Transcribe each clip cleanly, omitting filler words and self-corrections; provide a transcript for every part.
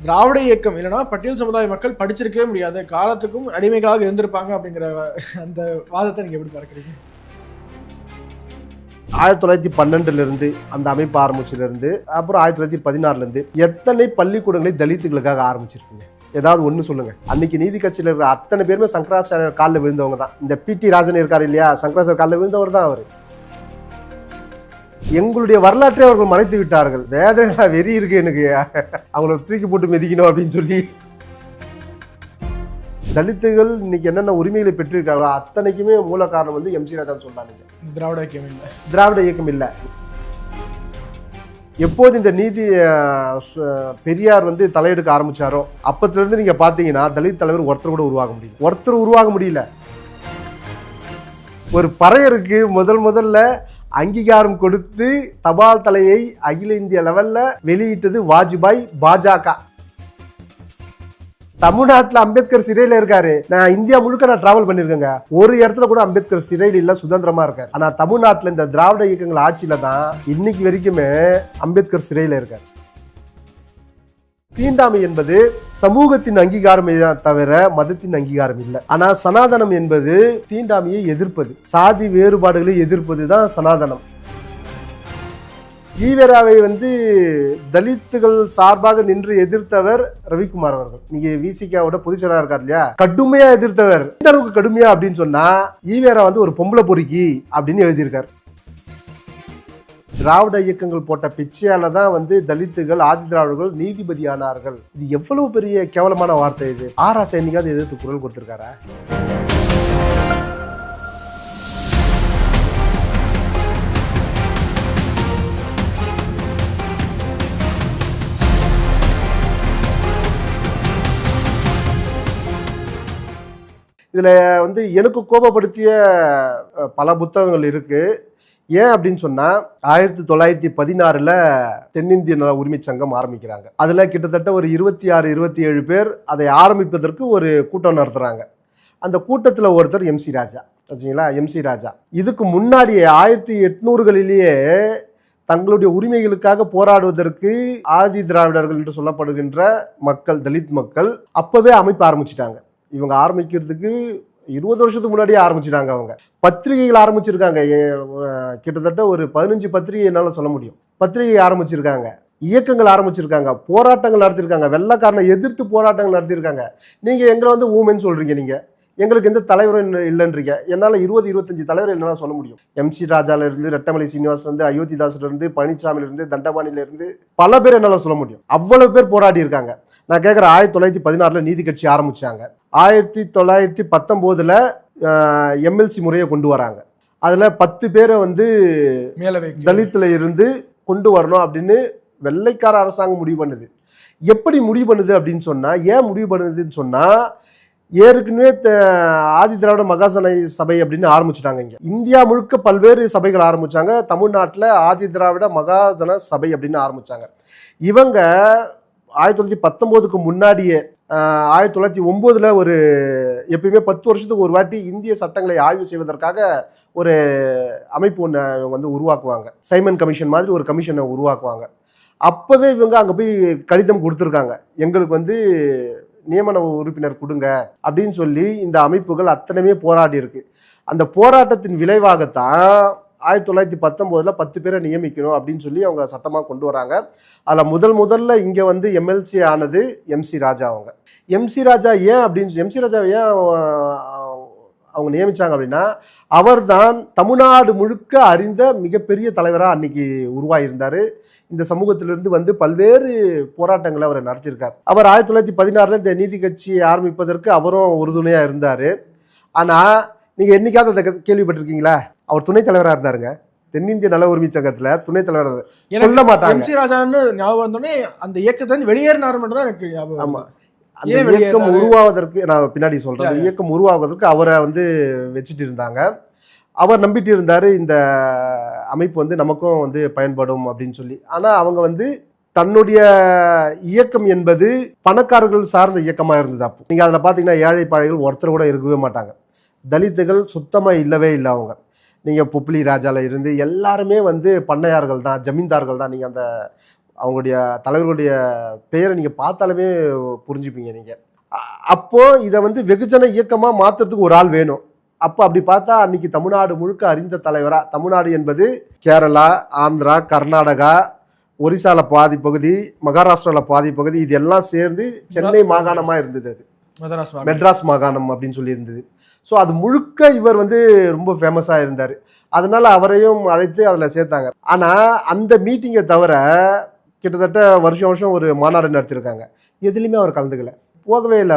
திராவிட இயக்கம் இல்லைன்னா பட்டியல் சமுதாய மக்கள் படிச்சிருக்கவே முடியாது, காலத்துக்கும் அடிமைகளாக இருந்திருப்பாங்க அப்படிங்கிற அந்த வாதத்தை நீங்க எப்படி பார்க்குறீங்க? 1912 அந்த அமைப்பு ஆரம்பிச்சிலிருந்து அப்புறம் 1916 எத்தனை பள்ளிக்கூடங்களை தலித்துகளுக்காக ஆரம்பிச்சிருக்கீங்க? ஏதாவது ஒன்று சொல்லுங்க. அன்னைக்கு நீதி கட்சியில் இருக்கிற அத்தனை பேருமே சங்கராச்சாரியர் காலில் விழுந்தவங்க தான். இந்த பிடி ராஜன் இருக்காரு இல்லையா, சங்கராச்சாரியர் காலில் விழுந்தவர் தான் அவர். எங்களுடைய வரலாற்றை அவர்கள் மறைத்து விட்டார்கள். வேதனை வெறி இருக்கு எனக்கு, அவங்கள தூக்கி போட்டு மிதிக்கணும் அப்படின்னு சொல்லி. தலித்துகள் இன்னைக்கு என்னென்ன உரிமைகளை பெற்றிருக்காங்களோ அத்தனைக்குமே மூல காரணம் வந்து எம் சி ராஜா சொன்னாங்க. திராவிட இயக்கம் இல்லை, திராவிட இயக்கம் இல்லை. எப்போது இந்த நீதி பெரியார் வந்து தலையெடுக்க ஆரம்பிச்சாரோ அப்பத்திலிருந்து நீங்க பாத்தீங்கன்னா தலித் தலைவர் ஒருத்தர் கூட உருவாக முடியல. ஒரு பறையருக்கு முதல்ல அங்கீகாரம் கொடுத்து தபால் தலையை அகில இந்திய லெவல்ல வெளியிட்டது வாஜ்பாய், பாஜக. தமிழ்நாட்டில் அம்பேத்கர் சிறையில இருக்காரு. நான் இந்தியா முழுக்க நான் டிராவல் பண்ணிருக்கேங்க, ஒரு இடத்துல கூட அம்பேத்கர் சிறையில் இல்ல, சுதந்திரமா இருக்காரு. ஆனா தமிழ்நாட்டில் இந்த திராவிட இயக்கங்கள் ஆட்சியில தான் இன்னைக்கு வரைக்குமே அம்பேத்கர் சிறையில இருக்காரு. தீண்டாமை என்பது சமூகத்தின் அங்கீகாரம் தவிர மதத்தின் அங்கீகாரம் இல்லை. ஆனா சனாதனம் என்பது தீண்டாமையை எதிர்ப்பது, சாதி வேறுபாடுகளை எதிர்ப்பது தான் சனாதனம். ஈவேராவை வந்து தலித்துகள் சார்பாக நின்று எதிர்த்தவர் ரவிக்குமார் அவர்கள். நீங்க விசிகாவோட பொதுச்செயலாளர் இருக்கார் இல்லையா, கடுமையா எதிர்த்தவர். இந்த அளவுக்கு கடுமையா அப்படின்னு சொன்னா ஈவேரா வந்து ஒரு பொம்பளை பொறுக்கி அப்படின்னு எழுதியிருக்காரு. திராவிட இயக்கங்கள் போட்ட பிச்சையால தான் வந்து தலித்துகள், ஆதி திராவிடர்கள் நீதிபதி ஆனார்கள். இது எவ்வளவு பெரிய கேவலமான வார்த்தை இது. ஆராசா என்னைக்காவது எதிர்த்து குரல் கொடுத்திருக்காரா? இதுல வந்து எனக்கு கோபப்படுத்திய பல புத்தகங்கள் இருக்கு. ஏன் அப்படின்னு சொன்னா 1916 தென்னிந்திய நல உரிமை சங்கம் ஆரம்பிக்கிறாங்க. அதுல கிட்டத்தட்ட ஒரு 26-27 பேர் அதை ஆரம்பிப்பதற்கு ஒரு கூட்டம் நடத்துறாங்க. அந்த கூட்டத்துல ஒருத்தர் எம் சி ராஜா. சரிங்களா, எம் சி ராஜா இதுக்கு முன்னாடியே 1800களிலேயே தங்களுடைய உரிமைகளுக்காக போராடுவதற்கு ஆதி திராவிடர்கள் என்று சொல்லப்படுகின்ற மக்கள், தலித் மக்கள் அப்பவே அமைப்பு ஆரம்பிச்சுட்டாங்க. இவங்க ஆரம்பிக்கிறதுக்கு 20 வருஷத்துக்கு முன்னாடியே ஆரம்பிச்சிட்டாங்க. அவங்க பத்திரிகைகள் ஆரம்பிச்சிருக்காங்க. கிட்டத்தட்ட ஒரு 15 பத்திரிகை என்னால சொல்ல முடியும். பத்திரிகை ஆரம்பிச்சிருக்காங்க, இயக்கங்கள் ஆரம்பிச்சிருக்காங்க, போராட்டங்கள் நடத்திருக்காங்க, வெள்ளைக்காரனை எதிர்த்து போராட்டங்கள் நடத்திருக்காங்க. நீங்க எங்களை வந்து ஊமென்னு சொல்றீங்க, நீங்க எங்களுக்கு எந்த தலைவரும் இல்லைன்றீங்க. என்னால் 20-25 தலைவர் என்னால் சொல்ல முடியும். எம் சி ராஜால இருந்து, ரெட்டமலை சீனிவாசன் இருந்து, அயோத்திதாசர் இருந்து, பழனிசாமில இருந்து, தண்டபாணில இருந்து பல பேர் என்னால் சொல்ல முடியும். அவ்வளவு பேர் போராடி இருக்காங்க. நான் கேட்குறேன், 1916 நீதி கட்சி ஆரம்பிச்சாங்க. 1919 எம்எல்சி முறையை கொண்டு வராங்க. அதுல 10 பேரை வந்து தலித்துல இருந்து கொண்டு வரணும் அப்படின்னு வெள்ளைக்கார அரசாங்கம் முடிவு பண்ணுது. எப்படி முடிவு பண்ணுது அப்படின்னு சொன்னா, ஏன் முடிவு பண்ணுதுன்னு சொன்னா, ஏற்கனவே ஆதி திராவிட மகாசன சபை அப்படின்னு ஆரம்பிச்சுட்டாங்க. இங்க இந்தியா முழுக்க பல்வேறு சபைகள் ஆரம்பிச்சாங்க. தமிழ்நாட்டில் ஆதி திராவிட மகாஜன சபை அப்படின்னு ஆரம்பிச்சாங்க. இவங்க 1919க்கு முன்னாடியே 1909 ஒரு எப்பயுமே 10 வருஷத்துக்கு ஒரு வாட்டி இந்திய சட்டங்களை ஆய்வு செய்வதற்காக ஒரு அமைப்பு ஒன்று வந்து உருவாக்குவாங்க. சைமன் கமிஷன் மாதிரி ஒரு கமிஷனை உருவாக்குவாங்க. அப்பவே இவங்க அங்கே போய் கடிதம் கொடுத்துருக்காங்க, எங்களுக்கு வந்து நியமன உறுப்பினர் கொடுங்க அப்படின்னு சொல்லி. இந்த அமைப்புகள் அத்தனையுமே போராடி இருக்கு. அந்த போராட்டத்தின் விளைவாகத்தான் 1919 10 பேரை நியமிக்கணும் அப்படின்னு சொல்லி அவங்க சட்டமாக கொண்டு வராங்க. அதில் முதல்ல இங்கே வந்து எம்எல்சி ஆனது எம் சி ராஜா. அவங்க எம் சி ராஜா ஏன் அப்படின்னு, எம் சி ராஜா ஏன் அவங்க நியமிச்சாங்க அப்படின்னா, அவர் தான் தமிழ்நாடு முழுக்க அறிந்த மிகப்பெரிய தலைவராக அன்னைக்கு உருவாகியிருந்தார். இந்த சமூகத்திலிருந்து வந்து பல்வேறு போராட்டங்களை அவர் நடத்தியிருக்கார். அவர் 1916 இந்த நீதி கட்சி ஆரம்பிப்பதற்கு அவரும் உறுதுணையாக இருந்தார். ஆனால் நீங்கள் என்னைக்காவது அதை கேள்விப்பட்டிருக்கீங்களா? அவர் துணைத் தலைவராக இருந்தாருங்க. தென்னிந்திய நல உரிமை சங்கத்துல துணைத் தலைவர் சொல்ல மாட்டாங்க. எம் சி ராஜான்னு ஞாபகம் வந்தோடனே அந்த இயக்கத்தை வெளியேறினார் மட்டும் தான் எனக்கு ஞாபகம். ஆமா, அந்த இயக்கம் உருவாவதற்கு நான் பின்னாடி சொல்றேன். இயக்கம் உருவாவதற்கு அவரை வந்து வச்சுட்டு இருந்தாங்க. அவர் நம்பிட்டு இருந்தாரு இந்த அமைப்பு வந்து நமக்கும் வந்து பயன்படும் அப்படின்னு சொல்லி. ஆனா அவங்க வந்து தன்னுடைய இயக்கம் என்பது பணக்காரர்கள் சார்ந்த இயக்கமா இருந்தது. அப்போ நீங்க அதுல பாத்தீங்கன்னா ஏழை பாழைகள் ஒருத்தர் கூட இருக்கவே மாட்டாங்க. தலித்துகள் சுத்தமா இல்லவே இல்லை. அவங்க நீங்கள் பொப்ளி ராஜாவில் இருந்து எல்லாருமே வந்து பண்ணையார்கள் தான், ஜமீன்தார்கள் தான். நீங்கள் அந்த அவங்களுடைய தலைவர்களுடைய பெயரை நீங்கள் பார்த்தாலுமே புரிஞ்சுப்பீங்க நீங்கள். அப்போது இதை வந்து வெகுஜன இயக்கமாக மாற்றுறதுக்கு ஒரு ஆள் வேணும். அப்போ அப்படி பார்த்தா அன்னைக்கு தமிழ்நாடு முழுக்க அறிந்த தலைவராக, தமிழ்நாடு என்பது கேரளா, ஆந்திரா, கர்நாடகா, ஒரிசாவில் பாதி பகுதி, மகாராஷ்டிராவில் பாதி பகுதி, இது எல்லாம் சேர்ந்து சென்னை மாகாணமாக இருந்தது. அது மெட்ராஸ் மாகாணம் அப்படின்னு சொல்லி இருந்தது. ஸோ அது முழுக்க இவர் வந்து ரொம்ப ஃபேமஸாக இருந்தார். அதனால அவரையும் அழைத்து அதில் சேர்த்தாங்க. ஆனால் அந்த மீட்டிங்கை தவிர கிட்டத்தட்ட வருஷம் வருஷம் ஒரு மாநாடு நடத்தியிருக்காங்க. எதுலேயுமே அவர் கலந்துக்கல, போகவே இல்லை.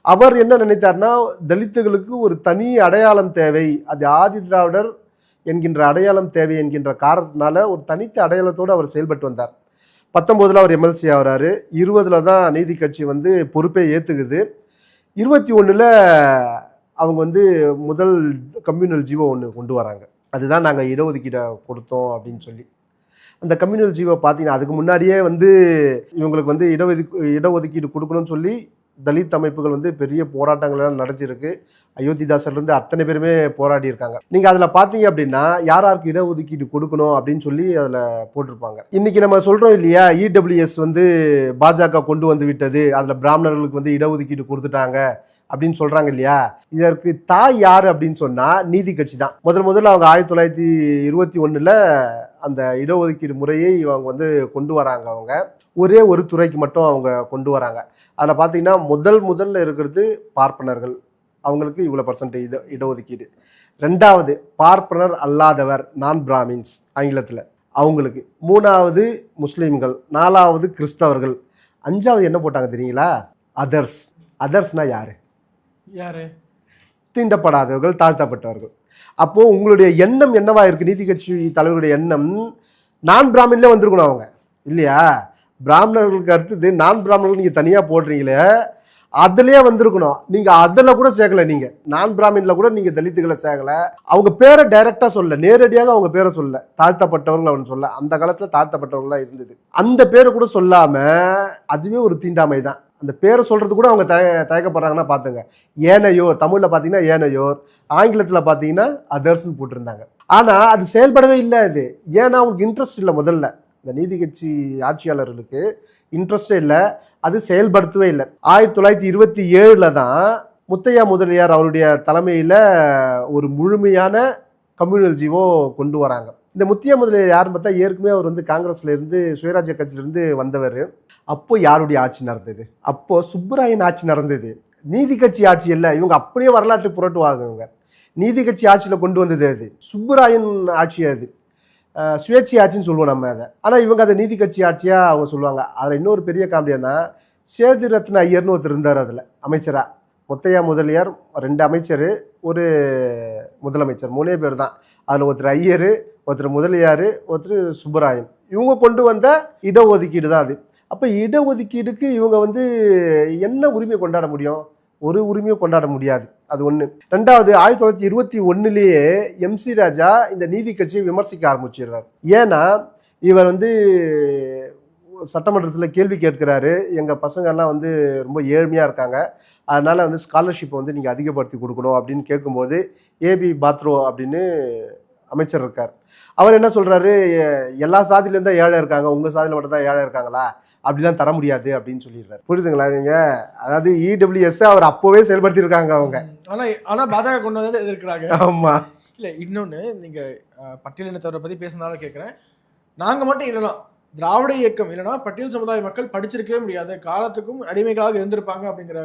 அவர் என்ன நினைத்தார்னா, தலித்துகளுக்கு ஒரு தனி அடையாளம் தேவை, அது ஆதி திராவிடர் என்கின்ற அடையாளம் தேவை என்கின்ற காரணத்தினால ஒரு தனித்த அடையாளத்தோடு அவர் செயல்பட்டு வந்தார். 19 அவர் எம்எல்சி ஆகிறாரு. 20 தான் நீதி கட்சி வந்து பொறுப்பை ஏற்றுக்குது. 21 அவங்க வந்து முதல் கம்யூனல் ஜீவோ ஒன்று கொண்டு வராங்க. அதுதான் நாங்கள் இடஒதுக்கீடை கொடுத்தோம் அப்படின்னு சொல்லி. அந்த கம்யூனல் ஜீவோ பார்த்தீங்கன்னா அதுக்கு முன்னாடியே வந்து இவங்களுக்கு வந்து இடஒதுக்கீடு கொடுக்கணும்னு சொல்லி தலித் அமைப்புகள் வந்து பெரிய போராட்டங்கள்லாம் நடத்தியிருக்கு. அயோத்திதாசர்லேருந்து அத்தனை பேருமே போராடி இருக்காங்க. நீங்கள் அதில் பார்த்தீங்க அப்படின்னா யாருக்கு இடஒதுக்கீடு கொடுக்கணும் அப்படின்னு சொல்லி அதில் போட்டிருப்பாங்க. இன்றைக்கி நம்ம சொல்கிறோம் இல்லையா, இடபிள்யூஎஸ் வந்து பாஜக கொண்டு வந்து விட்டது, அதில் பிராமணர்களுக்கு வந்து இடஒதுக்கீடு கொடுத்துட்டாங்க அப்படின்னு சொல்கிறாங்க இல்லையா. இதற்கு தாய் யார் அப்படின்னு சொன்னால் நீதி கட்சி தான். முதல்ல அவங்க 1921 அந்த இடஒதுக்கீடு முறையை அவங்க வந்து கொண்டு வராங்க. அவங்க ஒரே ஒரு துறைக்கு மட்டும் அவங்க கொண்டு வராங்க. அதில் பார்த்தீங்கன்னா முதல்ல இருக்கிறது பார்ப்பனர்கள், அவங்களுக்கு இவ்வளோ % இடஒதுக்கீடு. 2வது பார்ப்பனர் அல்லாதவர், நான் பிராமின்ஸ் ஆங்கிலத்தில், அவங்களுக்கு. 3வது முஸ்லீம்கள், 4வது கிறிஸ்தவர்கள், 5வது என்ன போட்டாங்க தெரியுங்களா, அதர்ஸ். அதர்ஸ்னா யாரு? தீண்டப்படாதவர்கள், தாழ்த்தப்பட்டவர்கள். அப்போது உங்களுடைய எண்ணம் என்னவா இருக்குது? நீதி கட்சி தலைவருடைய எண்ணம் நான் பிராமின்ல வந்திருக்கணும் அவங்க இல்லையா. பிராமணர்களுக்கு அடுத்தது நான் பிராமணர்கள் நீங்கள் தனியாக போடுறீங்களே, அதுலேயே வந்திருக்கணும். நீங்கள் அதில் கூட சேர்க்கலை. நீங்கள் நான் பிராமின்ல கூட நீங்கள் தலித்துகளை சேர்க்கலை. அவங்க பேரை டைரெக்டாக சொல்ல, நேரடியாக அவங்க பேரை சொல்ல, தாழ்த்தப்பட்டவர்கள் அவன் சொல்ல. அந்த காலத்தில் தாழ்த்தப்பட்டவர்களாக இருந்தது. அந்த பேரை கூட சொல்லாமல் அதுவே ஒரு தீண்டாமை தான். அந்த பேரை சொல்கிறது கூட அவங்க தயக்கப்படுறாங்கன்னா பார்த்துங்க. ஏனையோர், தமிழில் பார்த்தீங்கன்னா ஏனையோர், ஆங்கிலத்தில் பார்த்தீங்கன்னா அதர்ஸ்ன்னு போட்டிருந்தாங்க. ஆனால் அது செயல்படவே இல்லை. அது ஏன்னா அவங்களுக்கு இன்ட்ரெஸ்ட் இல்லை. முதல்ல இந்த நீதி கட்சி ஆட்சியாளர்களுக்கு இன்ட்ரெஸ்டே இல்லை, அது செயல்படுத்தவே இல்லை. 1927 தான் முத்தையா முதலியார் அவருடைய தலைமையில் ஒரு முழுமையான கம்யூனல் ஜீவோ கொண்டு வராங்க. இந்த முத்தையா முதலியார் யாருன்னு பார்த்தா ஏற்கனவே அவர் வந்து காங்கிரஸ்லேருந்து, சுயராஜ்ய கட்சியிலேருந்து வந்தவர். அப்போ யாருடைய ஆட்சி நடந்தது? அப்போ சுப்புராயன் ஆட்சி நடந்தது. நீதி கட்சி ஆட்சி இல்லை. இவங்க அப்படியே வரலாற்று புரட்டுவாங்க. இவங்க நீதி கட்சி ஆட்சியில் கொண்டு வந்தது அது சுப்புராயன் ஆட்சி. அது சுயேட்சை ஆட்சின்னு சொல்லுவோம் நம்ம அதை. ஆனால் இவங்க அதை நீதி கட்சி ஆட்சியாக அவங்க சொல்லுவாங்க. அதில் இன்னொரு பெரிய காமெடியானா, சேது ரத்ன ஐயர்னு ஒருத்தர் இருந்தார் அதில் அமைச்சராக. முத்தையா முதலியார் 2 அமைச்சர், ஒரு முதலமைச்சர், 3 பேர் தான். அதில் ஒருத்தர் ஐயர், ஒருத்தர் முதலியார், ஒருத்தர் சுப்பராயன். இவங்க கொண்டு வந்த இடஒதுக்கீடு தான் அது. அப்போ இடஒதுக்கீடுக்கு இவங்க வந்து என்ன உரிமை கொண்டாட முடியும்? ஒரு உரிமையும் கொண்டாட முடியாது. அது ஒன்று. 2வது 1921 எம்சி ராஜா இந்த நீதி கட்சியை விமர்சிக்க ஆரம்பிச்சிடுறார். ஏன்னா இவர் வந்து சட்டமன்றத்தில் கேள்வி கேட்கிறாரு, எங்கள் பசங்கள்லாம் வந்து ரொம்ப ஏழ்மையாக இருக்காங்க, அதனால் வந்து ஸ்காலர்ஷிப்பை வந்து நீங்கள் அதிகப்படுத்தி கொடுக்கணும் அப்படின்னு கேட்கும்போது, ஏபி பாத்ரோ அப்படின்னு அமைச்சர் இருக்கார். அவர் என்ன சொல்கிறாரு, எல்லா சாதியிலேருந்து தான் ஏழை இருக்காங்க, உங்கள் சாதியில் மட்டும் தான் ஏழை இருக்காங்களா, அப்படிலாம் தர முடியாது அப்படின்னு சொல்லிடுறாரு. புரியுதுங்களா நீங்கள்? அதாவது இடபிள்யூஎஸ் அவர் அப்போவே செயல்படுத்தியிருக்காங்க அவங்க. ஆனால் பாஜக கொண்டு வந்து எதிர்க்கிறாங்க. ஆமாம். இல்லை, இன்னொன்று நீங்கள் பட்டியலினத்தவரை பற்றி பேசுனாலும் கேட்குறேன். நாங்கள் மட்டும் இல்லைனா, திராவிட இயக்கம் இல்லைனா பட்டியல் சமுதாய மக்கள் படிச்சிருக்கவே முடியாது, காலத்துக்கும் அடிமைகளாக இருந்திருப்பாங்க அப்படிங்கிற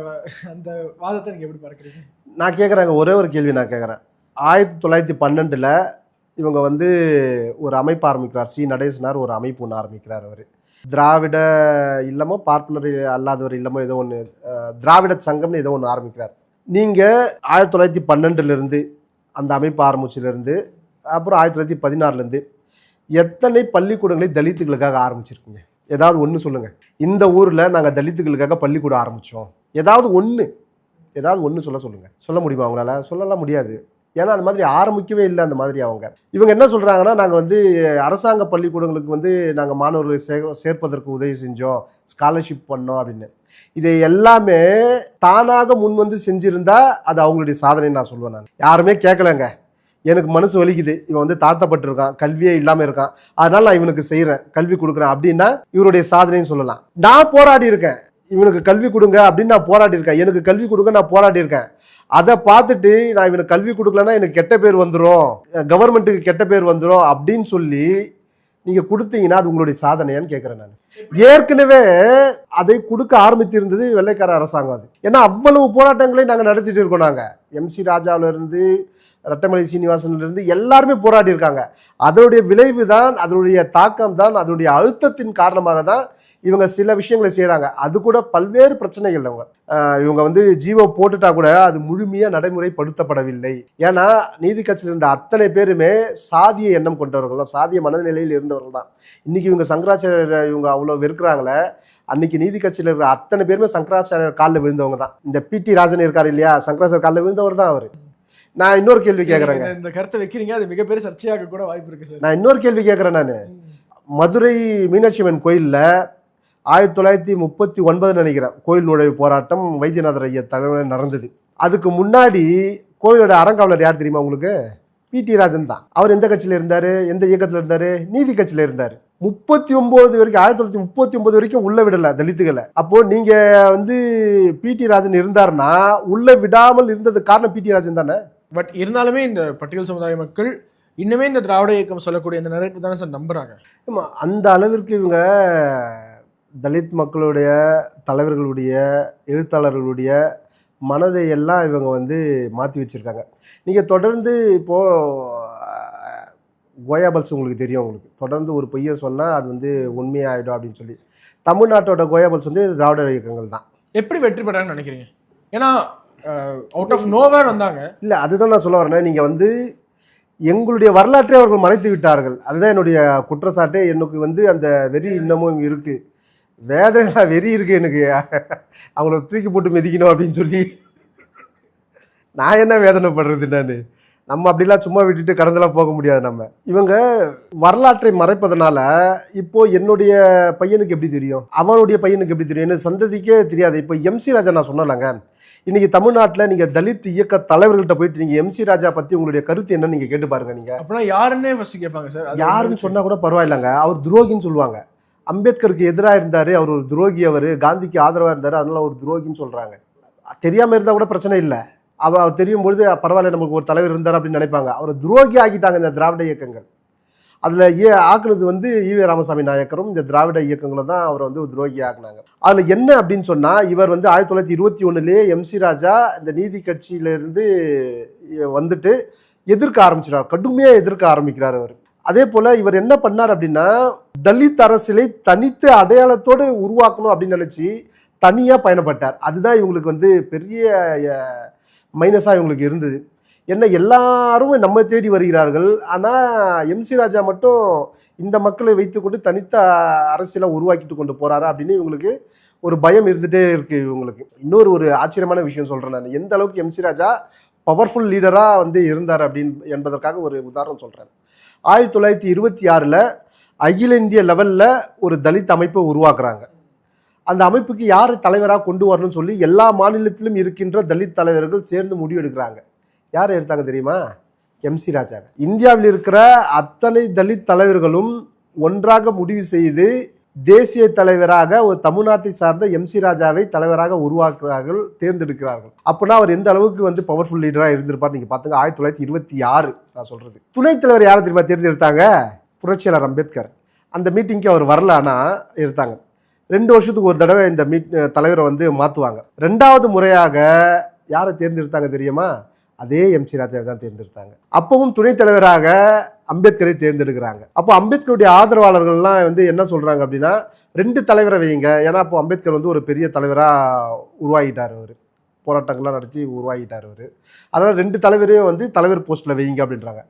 அந்த வாதத்தை நீங்கள் எப்படி பார்க்குறீங்க? நான் கேட்குறேங்க, ஒரே ஒரு கேள்வி நான் கேட்குறேன். 1912 இவங்க வந்து ஒரு அமைப்பு ஆரம்பிக்கிறார். சி நடேசனார் ஒரு அமைப்பு ஒன்று ஆரம்பிக்கிறார். அவர் திராவிட இல்லமோ பார்ப்பனர் அல்லாதவர் இல்லமோ ஏதோ ஒன்று, திராவிட சங்கம்னு ஏதோ ஒன்று ஆரம்பிக்கிறார். நீங்கள் 1912 அந்த அமைப்பு ஆரம்பிச்சிலேருந்து அப்புறம் 1916 எத்தனை பள்ளிக்கூடங்களை தலித்துகளுக்காக ஆரம்பிச்சிருக்கீங்க? ஏதாவது ஒன்று சொல்லுங்கள். இந்த ஊரில் நாங்கள் தலித்துகளுக்காக பள்ளிக்கூடம் ஆரம்பித்தோம், ஏதாவது ஒன்று சொல்லுங்கள். சொல்ல முடியுமா அவங்களால? சொல்லலாம் முடியாது. ஏன்னா அந்த மாதிரி ஆரம்பிக்கவே இல்லை. அந்த மாதிரி இவங்க என்ன சொல்கிறாங்கன்னா, நாங்கள் வந்து அரசாங்க பள்ளிக்கூடங்களுக்கு வந்து நாங்கள் மாணவர்களை சேர்ப்பதற்கு உதவி செஞ்சோம், ஸ்காலர்ஷிப் பண்ணோம் அப்படின்னு. இதை எல்லாமே தானாக முன் வந்து செஞ்சுருந்தா அது அவங்களுடைய சாதனைன்னு நான் சொல்லுவேன். நான் யாருமே கேட்கலங்க. எனக்கு மனசு வலிக்குது, இவன் வந்து தாழ்த்தப்பட்டிருக்கான், கல்வியே இல்லாமல் இருக்கான், அதனால நான் இவனுக்கு செய்கிறேன், கல்வி கொடுக்குறேன் அப்படின்னா இவருடைய சாதனைன்னு சொல்லலாம். நான் போராடி இருக்கேன், இவனுக்கு கல்வி கொடுங்க அப்படின்னு நான் போராடி இருக்கேன், எனக்கு கல்வி கொடுங்க நான் போராடி இருக்கேன். அதை பார்த்துட்டு நான் இவனுக்கு கல்வி கொடுக்கலன்னா எனக்கு கெட்ட பேர் வந்துடும், கவர்மெண்ட்டுக்கு கெட்ட பேர் வந்துடும் அப்படின்னு சொல்லி நீங்கள் கொடுத்தீங்கன்னா அது உங்களுடைய சாதனையான்னு கேட்குறேன் நான். ஏற்கனவே அதை கொடுக்க ஆரம்பித்திருந்தது வெள்ளைக்கார அரசாங்கம். அது ஏன்னா அவ்வளவு போராட்டங்களையும் நாங்கள் நடத்திட்டு இருக்கோம். நாங்கள் MC ராஜாவிலிருந்து ரட்டமலை சீனிவாசன்லேருந்து எல்லாருமே போராடி இருக்காங்க. அதனுடைய விளைவு தான், அதனுடைய தாக்கம் தான், அதனுடைய அழுத்தத்தின் காரணமாக தான் இவங்க சில விஷயங்களை செய்கிறாங்க. அது கூட பல்வேறு பிரச்சனைகள். இவங்க வந்து ஜீவோ போட்டுட்டா கூட அது முழுமையாக நடைமுறைப்படுத்தப்படவில்லை. ஏன்னா நீதி கட்சியில் இருந்த அத்தனை பேருமே சாதிய எண்ணம் கொண்டவர்கள் தான், சாதிய மனநிலையில் இருந்தவர்கள் தான். இன்னைக்கு இவங்க சங்கராச்சாரியர் இவங்க அவ்வளோ வெறுக்கிறாங்களே, அன்னைக்கு நீதி கட்சியில் இருக்கிற அத்தனை பேருமே சங்கராச்சாரியர் காலில் விழுந்தவங்க தான். இந்த PT ராஜன் இருக்காரு இல்லையா, சங்கராச்சாரியர் காலில் விழுந்தவர் தான் அவர். நான் இன்னொரு கேள்வி கேட்குறேங்க. இந்த கருத்தை வைக்கிறீங்க, அது மிகப்பெரிய சர்ச்சையாக கூட வாய்ப்பு இருக்கு சார். நான் இன்னொரு கேள்வி கேட்குறேன். நான் மதுரை மீனாட்சி அம்மன் கோயிலில் 1939 நினைக்கிறேன் கோயில் நுழைவு போராட்டம் வைத்தியநாதர் ஐயா தலைமையில் நடந்தது. அதுக்கு முன்னாடி கோயிலோட அறங்காவலர் யார் தெரியுமா உங்களுக்கு? PT ராஜன் தான். அவர் எந்த கட்சியில் இருந்தார், எந்த இயக்கத்தில் இருந்தார்? நீதி கட்சியில் இருந்தார். 39 வரைக்கும், 1939 வரைக்கும் உள்ள விடலை தலித்துகளை. அப்போ நீங்க வந்து PT ராஜன் இருந்தாருன்னா உள்ள விடாமல் இருந்தது காரணம் PT ராஜன் தானே. பட் இருந்தாலுமே இந்த பட்டியல் சமுதாய மக்கள் இன்னுமே இந்த திராவிட இயக்கம் சொல்லக்கூடிய இந்த நரேட்டிவ் தானே சார் நம்புறாங்க. ஆமா, அந்த அளவிற்கு இவங்க தலித் மக்களுடைய தலைவர்களுடைய எழுத்தாளர்களுடைய மனதை எல்லாம் இவங்க வந்து மாற்றி வச்சுருக்காங்க. நீங்கள் தொடர்ந்து இப்போது கோயாபல்ஸ் உங்களுக்கு தெரியும், உங்களுக்கு தொடர்ந்து ஒரு பொய்யை சொன்னால் அது வந்து உண்மையாகிடும் அப்படின்னு சொல்லி தமிழ்நாட்டோட கோயாபல்ஸ் வந்து திராவிட இயக்கங்கள் தான். எப்படி வெற்றி பெறாங்கன்னு நினைக்கிறீங்க? ஏன்னா அவுட் ஆஃப் நோவேர் வந்தாங்க. இல்லை, அதுதான் நான் சொல்ல வரேன். நீங்கள் வந்து எங்களுடைய வரலாற்றை அவர்கள் மறைத்து விட்டார்கள். அதுதான் என்னுடைய குற்றச்சாட்டே. எனக்கு வந்து அந்த வெறி இன்னமும் இருக்குது, வேதனை வெறி இருக்குது எனக்கு. அவங்கள தூக்கி போட்டு மிதிக்கணும் அப்படின்னு சொல்லி நான் என்ன வேதனைப்படுறது? நான் நம்ம அப்படிலாம் சும்மா விட்டுட்டு கடந்தெல்லாம் போக முடியாது. நம்ம இவங்க வரலாற்றை மறைப்பதனால இப்போ என்னுடைய பையனுக்கு எப்படி தெரியும், அவனுடைய பையனுக்கு எப்படி தெரியும், என்ன சந்ததிக்கே தெரியாது. இப்போ MC ராஜா நான் சொன்னலாங்க, இன்னைக்கு தமிழ்நாட்டில் நீங்கள் தலித் இயக்க தலைவர்கள்ட்ட போயிட்டு நீங்கள் MC ராஜா பற்றி உங்களுடைய கருத்து என்னன்னு நீங்கள் கேட்டு பாருங்க. நீங்கள் அப்படின்னா யாருன்னே ஃபர்ஸ்ட் கேட்பாங்க சார். யாருன்னு சொன்னால் கூட பரவாயில்லைங்க, அவர் துரோகின்னு சொல்லுவாங்க. அம்பேத்கருக்கு எதிராக இருந்தார், அவர் ஒரு துரோகி, அவர் காந்திக்கு ஆதரவாக இருந்தார், அதனால ஒரு துரோகின்னு சொல்கிறாங்க. தெரியாமல் இருந்தால் கூட பிரச்சனை இல்லை, அவர் தெரியும் பொழுது பரவாயில்ல நமக்கு ஒரு தலைவர் இருந்தார் அப்படின்னு நினைப்பாங்க. அவர் துரோகி ஆகிட்டாங்க இந்த திராவிட இயக்கங்கள். அதில் ஆக்குனது வந்து ஈவே ராமசாமி நாயக்கரும் இந்த திராவிட இயக்கங்களை தான் அவரை வந்து துரோகி ஆக்குனாங்க. அதில் என்ன அப்படின்னு சொன்னால், இவர் வந்து 1921 MC ராஜா இந்த நீதி கட்சியிலேருந்து வந்துட்டு எதிர்க்க ஆரம்பிச்சிடார், கடுமையாக எதிர்க்க ஆரம்பிக்கிறார் அவர். அதே போல் இவர் என்ன பண்ணார் அப்படின்னா, தலித் அரசியலை தனித்து அடையாளத்தோடு உருவாக்கணும் அப்படின்னு நினச்சி தனியாக பயணப்பட்டார். அதுதான் இவங்களுக்கு வந்து பெரிய மைனஸாக இவங்களுக்கு இருந்தது. என்ன எல்லாரும் நம்ம தேடி வருகிறார்கள், ஆனால் MC ராஜா மட்டும் இந்த மக்களை வைத்துக்கொண்டு தனித்த அரசியலை உருவாக்கிட்டு கொண்டு போகிறாரா அப்படின்னு இவங்களுக்கு ஒரு பயம் இருந்துகிட்டே இருக்குது இவங்களுக்கு. இன்னொரு ஆச்சரியமான விஷயம் சொல்கிறேன் நான், எந்த அளவுக்கு MC ராஜா பவர்ஃபுல் லீடராக வந்து இருந்தார் அப்படின்னு என்பதற்காக ஒரு உதாரணம் சொல்கிறேன். 1926 அகில இந்திய லெவலில் ஒரு தலித் அமைப்பை உருவாக்குறாங்க. அந்த அமைப்புக்கு யார் தலைவராக கொண்டு வரணும்னு சொல்லி எல்லா மாநிலத்திலும் இருக்கின்ற தலித் தலைவர்கள் சேர்ந்து முடிவு எடுக்கிறாங்க. யார் எடுத்தாங்க தெரியுமா? MC ராஜா. இந்தியாவில் இருக்கிற அத்தனை தலித் தலைவர்களும் ஒன்றாக முடிவு செய்து தேசிய தலைவராக ஒரு தமிழ்நாட்டை சார்ந்த MC ராஜாவை தலைவராக உருவாக்குறார்கள், தேர்ந்தெடுக்கிறார்கள். அப்படின்னா அவர் எந்த அளவுக்கு வந்து பவர்ஃபுல் லீடராக இருந்திருப்பார் நீங்கள் பார்த்துங்க. 1926 நான் சொல்றது. துணைத் தலைவர் யாரை தெரியுமா தேர்ந்தெடுத்தாங்க? புரட்சியாளர் அம்பேத்கர். அந்த மீட்டிங்க்கு அவர் வரல, ஆனால் எடுத்தாங்க. 2 வருஷத்துக்கு ஒரு தடவை இந்த தலைவரை வந்து மாற்றுவாங்க. 2வது முறையாக யாரை தேர்ந்தெடுத்தாங்க தெரியுமா? அதே MC ராஜாவை தான் தேர்ந்தெடுத்தாங்க. அப்பவும் துணைத் தலைவராக அம்பேத்கரை தேர்ந்தெடுக்கிறாங்க. அப்போ அம்பேத்கருடைய ஆதரவாளர்கள்லாம் வந்து என்ன சொல்கிறாங்க அப்படின்னா, 2 தலைவரை வைங்க. ஏன்னா அப்போ அம்பேத்கர் வந்து ஒரு பெரிய தலைவராக உருவாகிட்டார், அவர் போராட்டங்கள்லாம் நடத்தி உருவாகிட்டார் அவர். அதனால் 2 தலைவரையும் வந்து தலைவர் போஸ்ட்டில் வைங்க அப்படின்றாங்க.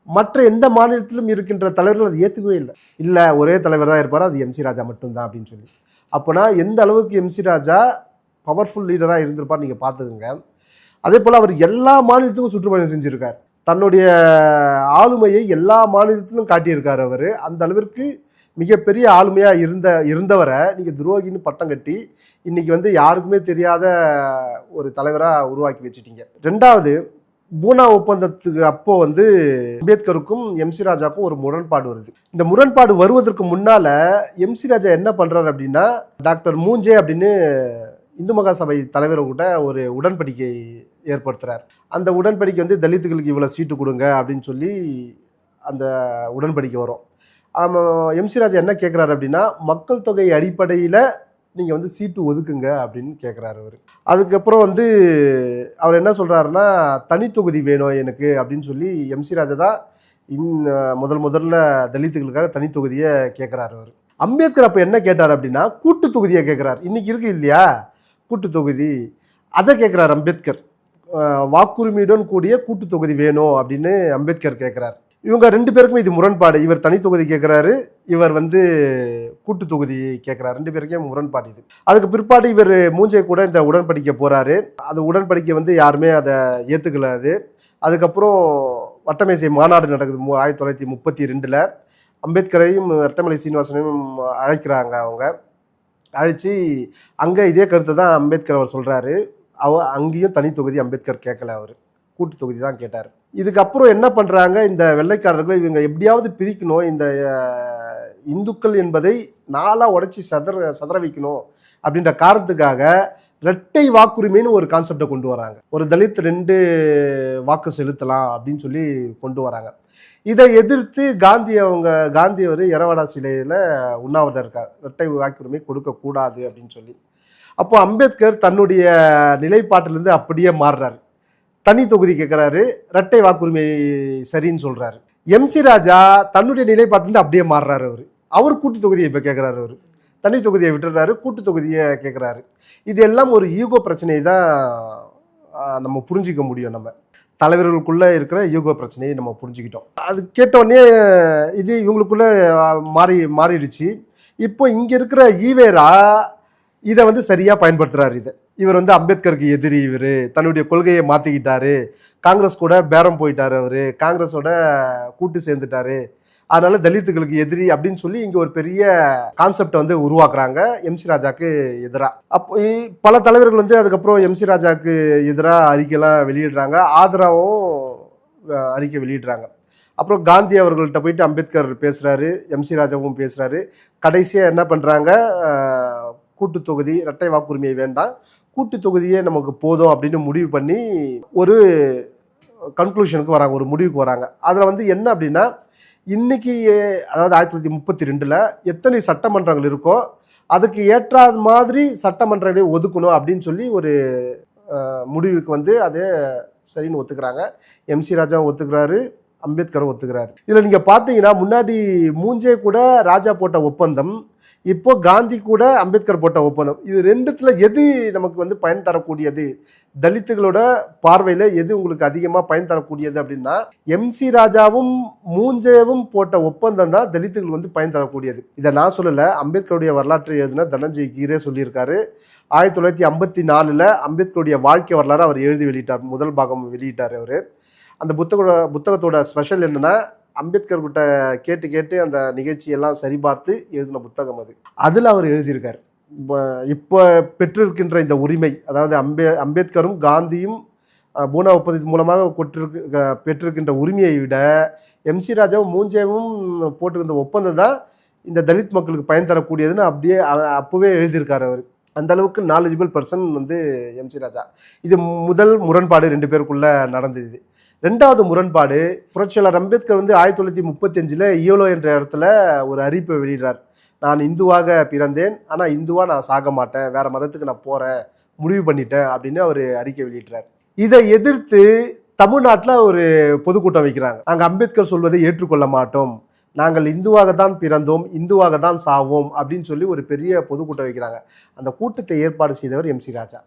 மற்ற எந்த மாநிலத்திலும் இருக்கின்ற தலைவர்கள் அது ஏற்றுக்கவே இல்லை, ஒரே தலைவர் தான் இருப்பார், அது MC ராஜா மட்டும்தான் அப்படின்னு சொல்லி. அப்போனா எந்த அளவுக்கு MC ராஜா பவர்ஃபுல் லீடராக இருந்திருப்பார் நீங்கள் பார்த்துக்குங்க. அதே போல் அவர் எல்லா மாநிலத்துக்கும் சுற்றுப்பயணம் செஞ்சுருக்கார், தன்னுடைய ஆளுமையை எல்லா மாநிலத்திலும் காட்டியிருக்கார் அவர். அந்த அளவிற்கு மிகப்பெரிய ஆளுமையாக இருந்தவரை நீங்கள் துரோகின்னு பட்டம் கட்டி இன்றைக்கி வந்து யாருக்குமே தெரியாத ஒரு தலைவராக உருவாக்கி வச்சுட்டீங்க. 2வது பூனா ஒப்பந்தத்துக்கு அப்போ வந்து அம்பேத்கருக்கும் எம் சி ராஜாவுக்கும் ஒரு முரண்பாடு வருது. இந்த முரண்பாடு வருவதற்கு முன்னால எம் சி ராஜா என்ன பண்றாரு அப்படின்னா, டாக்டர் மூஞ்சே அப்படின்னு இந்து மகாசபை தலைவர்கிட்ட ஒரு உடன்படிக்கை ஏற்படுத்துறார். அந்த உடன்படிக்கை வந்து தலித்துகளுக்கு இவ்வளவு சீட்டு கொடுங்க அப்படின்னு சொல்லி அந்த உடன்படிக்கை வரும். எம் சி ராஜா என்ன கேட்குறாரு அப்படின்னா, மக்கள் தொகை அடிப்படையில் நீங்கள் வந்து சீட்டு ஒதுக்குங்க அப்படின்னு கேட்குறாரு அவர். அதுக்கப்புறம் வந்து அவர் என்ன சொல்கிறாருன்னா, தனித்தொகுதி வேணும் எனக்கு அப்படின்னு சொல்லி எம் சி ராஜா தான் முதல்ல தலித்துகளுக்காக தனித்தொகுதியை கேட்குறாரு அவர். அம்பேத்கர் அப்போ என்ன கேட்டார் அப்படின்னா, கூட்டு தொகுதியை கேட்குறாரு. இன்னைக்கு இருக்கு இல்லையா கூட்டு தொகுதி, அதை கேட்குறாரு அம்பேத்கர். வாக்குரிமையுடன் கூடிய கூட்டு தொகுதி வேணும் அப்படின்னு அம்பேத்கர் கேட்குறாரு. இவங்க 2 பேருக்குமே இது முரண்பாடு. இவர் தனி தொகுதி கேட்குறாரு, இவர் வந்து கூட்டு தொகுதி கேட்குறாரு. 2 பேருக்கே முரண்பாடு இது. அதுக்கு பிற்பாடு இவர் மூஞ்சை கூட இந்த உடன்படிக்கை போகிறாரு. அந்த உடன்படிக்கை வந்து யாருமே அதை ஏற்றுக்கல. அதுக்கப்புறம் வட்டமேசை மாநாடு நடக்குது 1932. அம்பேத்கரையும் ரெட்டமலை சீனிவாசனையும் அழைக்கிறாங்க. அவங்க அழைச்சி அங்கே இதே கருத்தை தான் அம்பேத்கர் அவர் சொல்கிறாரு. அங்கேயும் தனி தொகுதி அம்பேத்கர் கேட்கல, அவர் கூட்டு தொகுதி தான் கேட்டார். இதுக்கப்புறம் என்ன பண்ணுறாங்க, இந்த வெள்ளைக்காரர்கள் இவங்க எப்படியாவது பிரிக்கணும், இந்த இந்துக்கள் என்பதை 4ஆ உடைச்சி சதற வைக்கணும் அப்படின்ற காரணத்துக்காக இரட்டை வாக்குரிமைன்னு ஒரு கான்செப்டை கொண்டு வராங்க. ஒரு தலித் 2 வாக்கு செலுத்தலாம் அப்படின்னு சொல்லி கொண்டு வராங்க. இதை எதிர்த்து காந்தி அவர் எரவாடா சிலையில் உண்ணாவிரதம் இருக்கார், இரட்டை வாக்குரிமை கொடுக்கக்கூடாது அப்படின்னு சொல்லி. அப்போ அம்பேத்கர் தன்னுடைய நிலைப்பாட்டிலிருந்து அப்படியே மாறுறாரு. தனி தொகுதி கேட்குறாரு, இரட்டை வாக்குரிமை சரின்னு சொல்கிறாரு. எம் சி ராஜா தன்னுடைய நிலைப்பாட்டிலிருந்து அப்படியே மாறுறாரு. அவர் கூட்டு தொகுதியை இப்போ கேட்குறாரு. அவர் தனி தொகுதியை விட்டுறாரு, கூட்டு தொகுதியை கேட்குறாரு. இது எல்லாம் ஒரு ஈகோ பிரச்சனையை தான் நம்ம புரிஞ்சிக்க முடியும். நம்ம தலைவர்களுக்குள்ளே இருக்கிற ஈகோ பிரச்சனையை நம்ம புரிஞ்சுக்கிட்டோம். அது கேட்டோடனே இது இவங்களுக்குள்ளே மாறிடுச்சு. இப்போ இங்கே இருக்கிற ஈவேரா இதை வந்து சரியாக பயன்படுத்துகிறாரு. இவர் வந்து அம்பேத்கருக்கு எதிரி, இவர் தன்னுடைய கொள்கையை மாற்றிக்கிட்டாரு, காங்கிரஸ் கூட பேரம் போயிட்டாரு, அவர் காங்கிரஸோட கூட்டு சேர்ந்துட்டாரு, அதனால தலித்துகளுக்கு எதிரி அப்படின்னு சொல்லி இங்கே ஒரு பெரிய கான்செப்டை வந்து உருவாக்குறாங்க எம் சி ராஜாக்கு எதிராக. அப்போ பல தலைவர்கள் வந்து அதுக்கப்புறம் எம் சி ராஜாக்கு எதிராக அறிக்கைலாம் வெளியிடுறாங்க, ஆதரவும் அறிக்கை வெளியிடுறாங்க. அப்புறம் காந்தி அவர்கள்ட்ட போயிட்டு அம்பேத்கர் பேசுகிறாரு, எம் சி ராஜாவும் பேசுகிறாரு. கடைசியாக என்ன பண்ணுறாங்க, கூட்டு தொகுதி இரட்டை வாக்குரிமையை வேண்டாம், கூட்டு தொகுதியே நமக்கு போதும் அப்படின்னு முடிவு பண்ணி ஒரு கன்க்ளூஷனுக்கு வராங்க, ஒரு முடிவுக்கு வராங்க. அதில் வந்து என்ன அப்படின்னா, இன்னைக்கு அதாவது 1932 எத்தனை சட்டமன்றங்கள் இருக்கோ அதுக்கு ஏற்றாத மாதிரி சட்டமன்றங்களை ஒதுக்கணும் அப்படின்னு சொல்லி ஒரு முடிவுக்கு வந்து அதே சரின்னு ஒத்துக்கிறாங்க. எம் சி ராஜாவும் ஒத்துக்கிறாரு, அம்பேத்கரும் ஒத்துக்கிறாரு. இதில் நீங்கள் பார்த்தீங்கன்னா முன்னாடி மூஞ்சே கூட ராஜா போட்ட ஒப்பந்தம், இப்போ காந்தி கூட அம்பேத்கர் போட்ட ஒப்பந்தம், இது 2த்துல எது நமக்கு வந்து பயன் தரக்கூடியது, தலித்துகளோட பார்வையில் எது உங்களுக்கு அதிகமாக பயன் தரக்கூடியது அப்படின்னா, எம் சி ராஜாவும் மூஞ்சேவும் போட்ட ஒப்பந்தம் தான் தலித்துகளுக்கு வந்து பயன் தரக்கூடியது. இதை நான் சொல்லலை, அம்பேத்கருடைய வரலாற்றை எழுதின தனஞ்சய் கீரே சொல்லியிருக்காரு. 1954 அம்பேத்கருடைய வாழ்க்கை வரலாறு அவர் எழுதி வெளியிட்டார், முதல் பாகம் வெளியிட்டார் அவர். அந்த புத்தகத்தோட ஸ்பெஷல் என்னன்னா, அம்பேத்கர் கிட்ட கேட்டு அந்த நிகழ்ச்சியெல்லாம் சரிபார்த்து எழுதின புத்தகம் அது. அதில் அவர் எழுதியிருக்கார், இப்போ பெற்றிருக்கின்ற இந்த உரிமை, அதாவது அம்பேத்கரும் காந்தியும் பூனா ஒப்பந்தத்தின் மூலமாக பெற்றிருக்கின்ற உரிமையை விட எம் சி ராஜாவும் மூஞ்சேவும் போட்டிருந்த ஒப்பந்தம் தான் இந்த தலித் மக்களுக்கு பயன் தரக்கூடியதுன்னு அப்படியே அப்போவே எழுதியிருக்காரு அவர். அந்த அளவுக்கு நாலேஜபிள் பர்சன் வந்து எம் சி ராஜா. இது முதல் முரண்பாடு 2 பேருக்குள்ள நடந்தது. 2வது முரண்பாடு, புரட்சியாளர் அம்பேத்கர் வந்து 1935 ஈலோ என்ற இடத்துல ஒரு அறிவிப்பை வெளியிடுறார். நான் இந்துவாக பிறந்தேன், ஆனால் இந்துவாக நான் சாக மாட்டேன், வேற மதத்துக்கு நான் போகிறேன், முடிவு பண்ணிட்டேன் அப்படின்னு அவர் அறிக்கை வெளியிடுறார். இதை எதிர்த்து தமிழ்நாட்டில் ஒரு பொதுக்கூட்டம் வைக்கிறாங்க. நாங்கள் அம்பேத்கர் சொல்வதை ஏற்றுக்கொள்ள மாட்டோம், நாங்கள் இந்துவாக தான் பிறந்தோம், இந்துவாக தான் சாவோம் அப்படின்னு சொல்லி ஒரு பெரிய பொதுக்கூட்டம் வைக்கிறாங்க. அந்த கூட்டத்தை ஏற்பாடு செய்தவர் எம் சி ராஜா.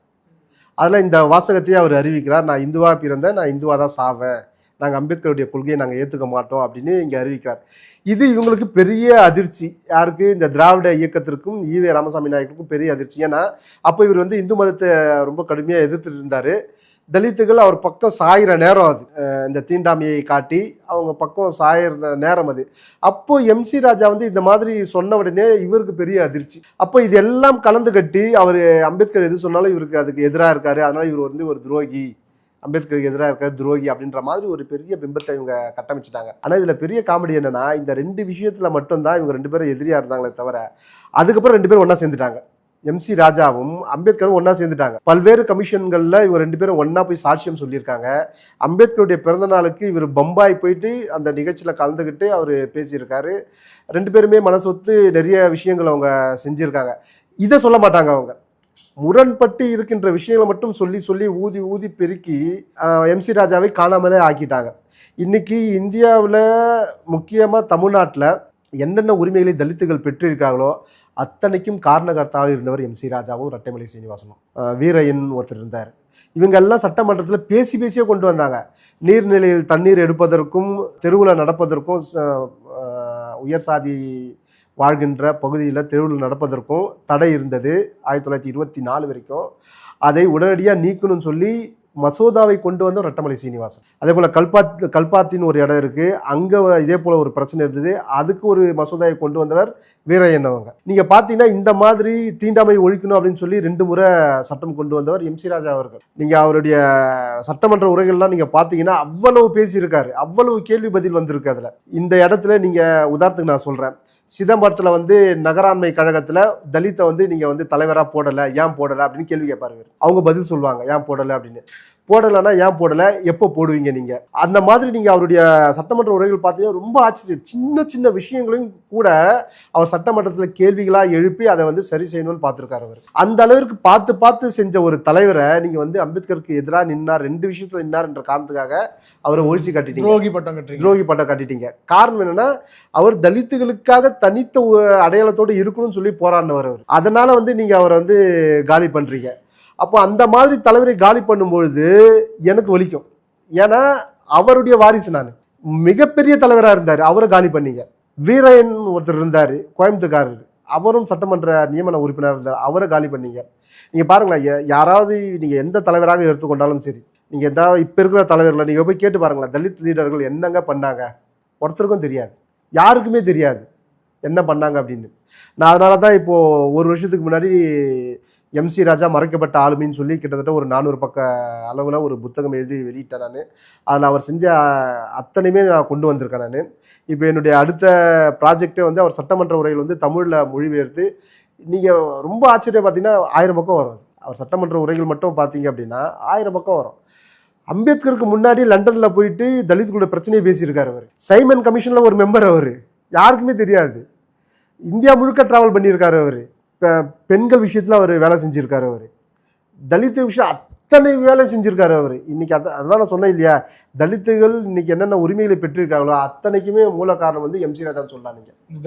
அதில் இந்த வாசகத்தையே அவர் அறிவிக்கிறார், நான் இந்துவாக பிறந்தேன், நான் இந்துவாக தான் சாவேன், நாங்கள் அம்பேத்கருடைய கொள்கையை நாங்கள் ஏற்றுக்க மாட்டோம் அப்படின்னு இங்கே அறிவிக்கிறார். இது இவங்களுக்கு பெரிய அதிர்ச்சி. யாருக்கு? இந்த திராவிட இயக்கத்திற்கும் ஈவே ராமசாமி நாயக்கருக்கும் பெரிய அதிர்ச்சி. ஏன்னா அப்போ இவர் வந்து இந்து மதத்தை ரொம்ப கடுமையாக எதிர்த்துட்டு இருந்தார். தலித்துகள் அவர் பக்கம் சாயிற நேரம் அது, இந்த தீண்டாமையை காட்டி அவங்க பக்கம் சாயிற நேரம் அது. அப்போ எம் சி ராஜா வந்து இந்த மாதிரி சொன்ன உடனே இவருக்கு பெரிய அதிர்ச்சி. அப்போ இது எல்லாம் கலந்து கட்டி அவர் அம்பேத்கர் எது சொன்னாலும் இவருக்கு அதுக்கு எதிராக இருக்காரு, அதனால இவர் வந்து ஒரு துரோகி அம்பேத்கருக்கு எதிராக இருக்க துரோகி அப்படின்ற மாதிரி ஒரு பெரிய பிம்பத்தை இவங்க கட்டமைச்சிட்டாங்க. ஆனால் இதில் பெரிய காமெடி என்னன்னா, இந்த 2 விஷயத்தில் மட்டும்தான் இவங்க 2 பேரும் எதிரியாக இருந்தாங்களே தவிர, அதுக்கப்புறம் 2 பேரும் ஒன்றா சேர்ந்துட்டாங்க. எம்சி ராஜாவும் அம்பேத்கரும் ஒன்றா சேர்ந்துட்டாங்க. பல்வேறு கமிஷன்களில் இவங்க 2 பேரும் ஒன்றா போய் சாட்சியம் சொல்லியிருக்காங்க. அம்பேத்கருடைய பிறந்த நாளுக்கு இவர் பம்பாய் போயிட்டு அந்த நிகழ்ச்சியில் கலந்துக்கிட்டு அவர் பேசியிருக்காரு. 2 பேருமே மனசொத்து நிறைய விஷயங்கள் அவங்க செஞ்சுருக்காங்க. இதை சொல்ல மாட்டாங்க அவங்க. முரண்பட்டு இருக்கின்ற விஷயங்களை மட்டும் சொல்லி சொல்லி ஊதி ஊதி பெருக்கி எம்சி ராஜாவை காணாமலே ஆக்கிட்டாங்க. இன்னைக்கு இந்தியாவில் முக்கியமாக தமிழ்நாட்டில் என்னென்ன உரிமைகளை தலித்துகள் பெற்றிருக்காங்களோ அத்தனைக்கும் காரணகர்த்தாக இருந்தவர் எம்சி ராஜாவும் ரெட்டைமலை சீனிவாசனும். வீரையன் ஒருத்தர் இருந்தார். இவங்கெல்லாம் சட்டமன்றத்தில் பேசி பேசியே கொண்டு வந்தாங்க. நீர்நிலையில் தண்ணீர் எடுப்பதற்கும் தெருவில் நடப்பதற்கும் உயர் சாதி வாழ்கின்ற பகுதியில் தெருவில் நடப்பதற்கும் தடை இருந்தது 1924 வரைக்கும். அதை உடனடியாக நீக்கணும்னு சொல்லி மசோதாவை கொண்டு வந்த ரெட்டமலை சீனிவாசன். அதே போல் கல்பாத்தின்னு ஒரு இடம் இருக்குது, அங்கே இதே போல் ஒரு பிரச்சனை இருந்தது, அதுக்கு ஒரு மசோதாவை கொண்டு வந்தவர் வீரையன் அவங்க. நீங்கள் பார்த்தீங்கன்னா இந்த மாதிரி தீண்டாமை ஒழிக்கணும் அப்படின்னு சொல்லி 2 முறை சட்டம் கொண்டு வந்தவர் எம்சி ராஜா அவர்கள். நீங்கள் அவருடைய சட்டமன்ற உரைகள்லாம் நீங்கள் பார்த்தீங்கன்னா அவ்வளவு பேசியிருக்காரு, அவ்வளவு கேள்வி பதில் வந்திருக்கு. அதில் இந்த இடத்துல நீங்கள் உதாரணத்துக்கு நான் சொல்கிறேன், சிதம்பரத்தில் நகராண்மை கழகத்தில் தலித்தை நீங்கள் தலைவராக போடலை, ஏன் போடலை அப்படின்னு கேள்வி கேட்பாரு. அவங்க பதில் சொல்லுவாங்க, ஏன் போடலை அப்படின்னு. போடலைன்னா ஏன் போடலை, எப்போ போடுவீங்க நீங்கள், அந்த மாதிரி நீங்கள் அவருடைய சட்டமன்ற உரைகள் பார்த்தீங்கன்னா ரொம்ப ஆச்சரியம். சின்ன சின்ன விஷயங்களையும் கூட அவர் சட்டமன்றத்தில் கேள்விகளாக எழுப்பி அதை சரி செய்யணும்னு பார்த்துருக்காரு அவர். அந்த அளவிற்கு பார்த்து பார்த்து செஞ்ச ஒரு தலைவரை நீங்கள் அம்பேத்கருக்கு எதிராக நின்னார், 2 விஷயத்தில் நின்னார் என்ற காரணத்துக்காக அவரை ஒழிச்சு கட்டிட்டீங்க, துரோகி பட்டம் கட்டிட்டீங்க. காரணம் என்னன்னா, அவர் தலித்துகளுக்காக தனித்த அடையாளத்தோடு இருக்கணும்னு சொல்லி போராடினவர் அவர். அதனால நீங்கள் அவரை காலி பண்றீங்க. அப்போ அந்த மாதிரி தலைவரை காலி பண்ணும்பொழுது எனக்கு வலிக்கும். ஏன்னா அவருடைய வாரிசு நான், மிகப்பெரிய தலைவராக இருந்தார், அவரை காலி பண்ணீங்க. வீரையன் ஒருத்தர் இருந்தார், கோயம்புத்தூர்காரர், அவரும் சட்டமன்ற நியமன உறுப்பினர் இருந்தார், அவரை காலி பண்ணீங்க. நீங்கள் பாருங்களேன், யாராவது நீங்கள் எந்த தலைவராக எடுத்துக்கொண்டாலும் சரி, நீங்கள் எதாவது இப்போ இருக்கிற தலைவர்களை நீங்கள் போய் கேட்டு பாருங்களேன், தலித் லீடர்கள் என்னங்க பண்ணாங்க, ஒருத்தருக்கும் தெரியாது, யாருக்குமே தெரியாது என்ன பண்ணாங்க அப்படின்னு. நான் அதனால தான் இப்போது 1 வருஷத்துக்கு முன்னாடி எம்சி ராஜா மறைக்கப்பட்ட ஆளுமைன்னு சொல்லி கிட்டத்தட்ட ஒரு 400 பக்க அளவில் ஒரு புத்தகம் எழுதி வெளியிட்டேன் நான். அதில் அவர் செஞ்ச அத்தனையுமே நான் கொண்டு வந்திருக்கேன் நான். இப்போ என்னுடைய அடுத்த ப்ராஜெக்டே அவர் சட்டமன்ற உரைகள் தமிழில் மொழிபெயர்த்து, நீங்கள் ரொம்ப ஆச்சரியம் பார்த்தீங்கன்னா 1000 பக்கம் வரும். அவர் சட்டமன்ற உரைகள் மட்டும் பார்த்தீங்க அப்படின்னா 1000 பக்கம் வரும். அம்பேத்கருக்கு முன்னாடி லண்டனில் போயிட்டு தலித்துகளோட பிரச்சனையை பேசியிருக்காரு அவர். சைமன் கமிஷனில் ஒரு மெம்பர் அவர், யாருக்குமே தெரியாது. இந்தியா முழுக்க ட்ராவல் பண்ணியிருக்காரு அவர். இப்போ பெண்கள் விஷயத்தில் அவர் வேலை செஞ்சுருக்காரு அவர். தலித்து விஷயம் அத்தனை வேலை செஞ்சுருக்காரு அவர். இன்றைக்கி அதான் நான் சொன்னேன் இல்லையா, தலித்துகள் இன்றைக்கி என்னென்ன உரிமைகளை பெற்றிருக்காங்களோ அத்தனைக்குமே மூல காரணம் எம்சி ராஜான்னு சொல்லலாம். நீங்கள்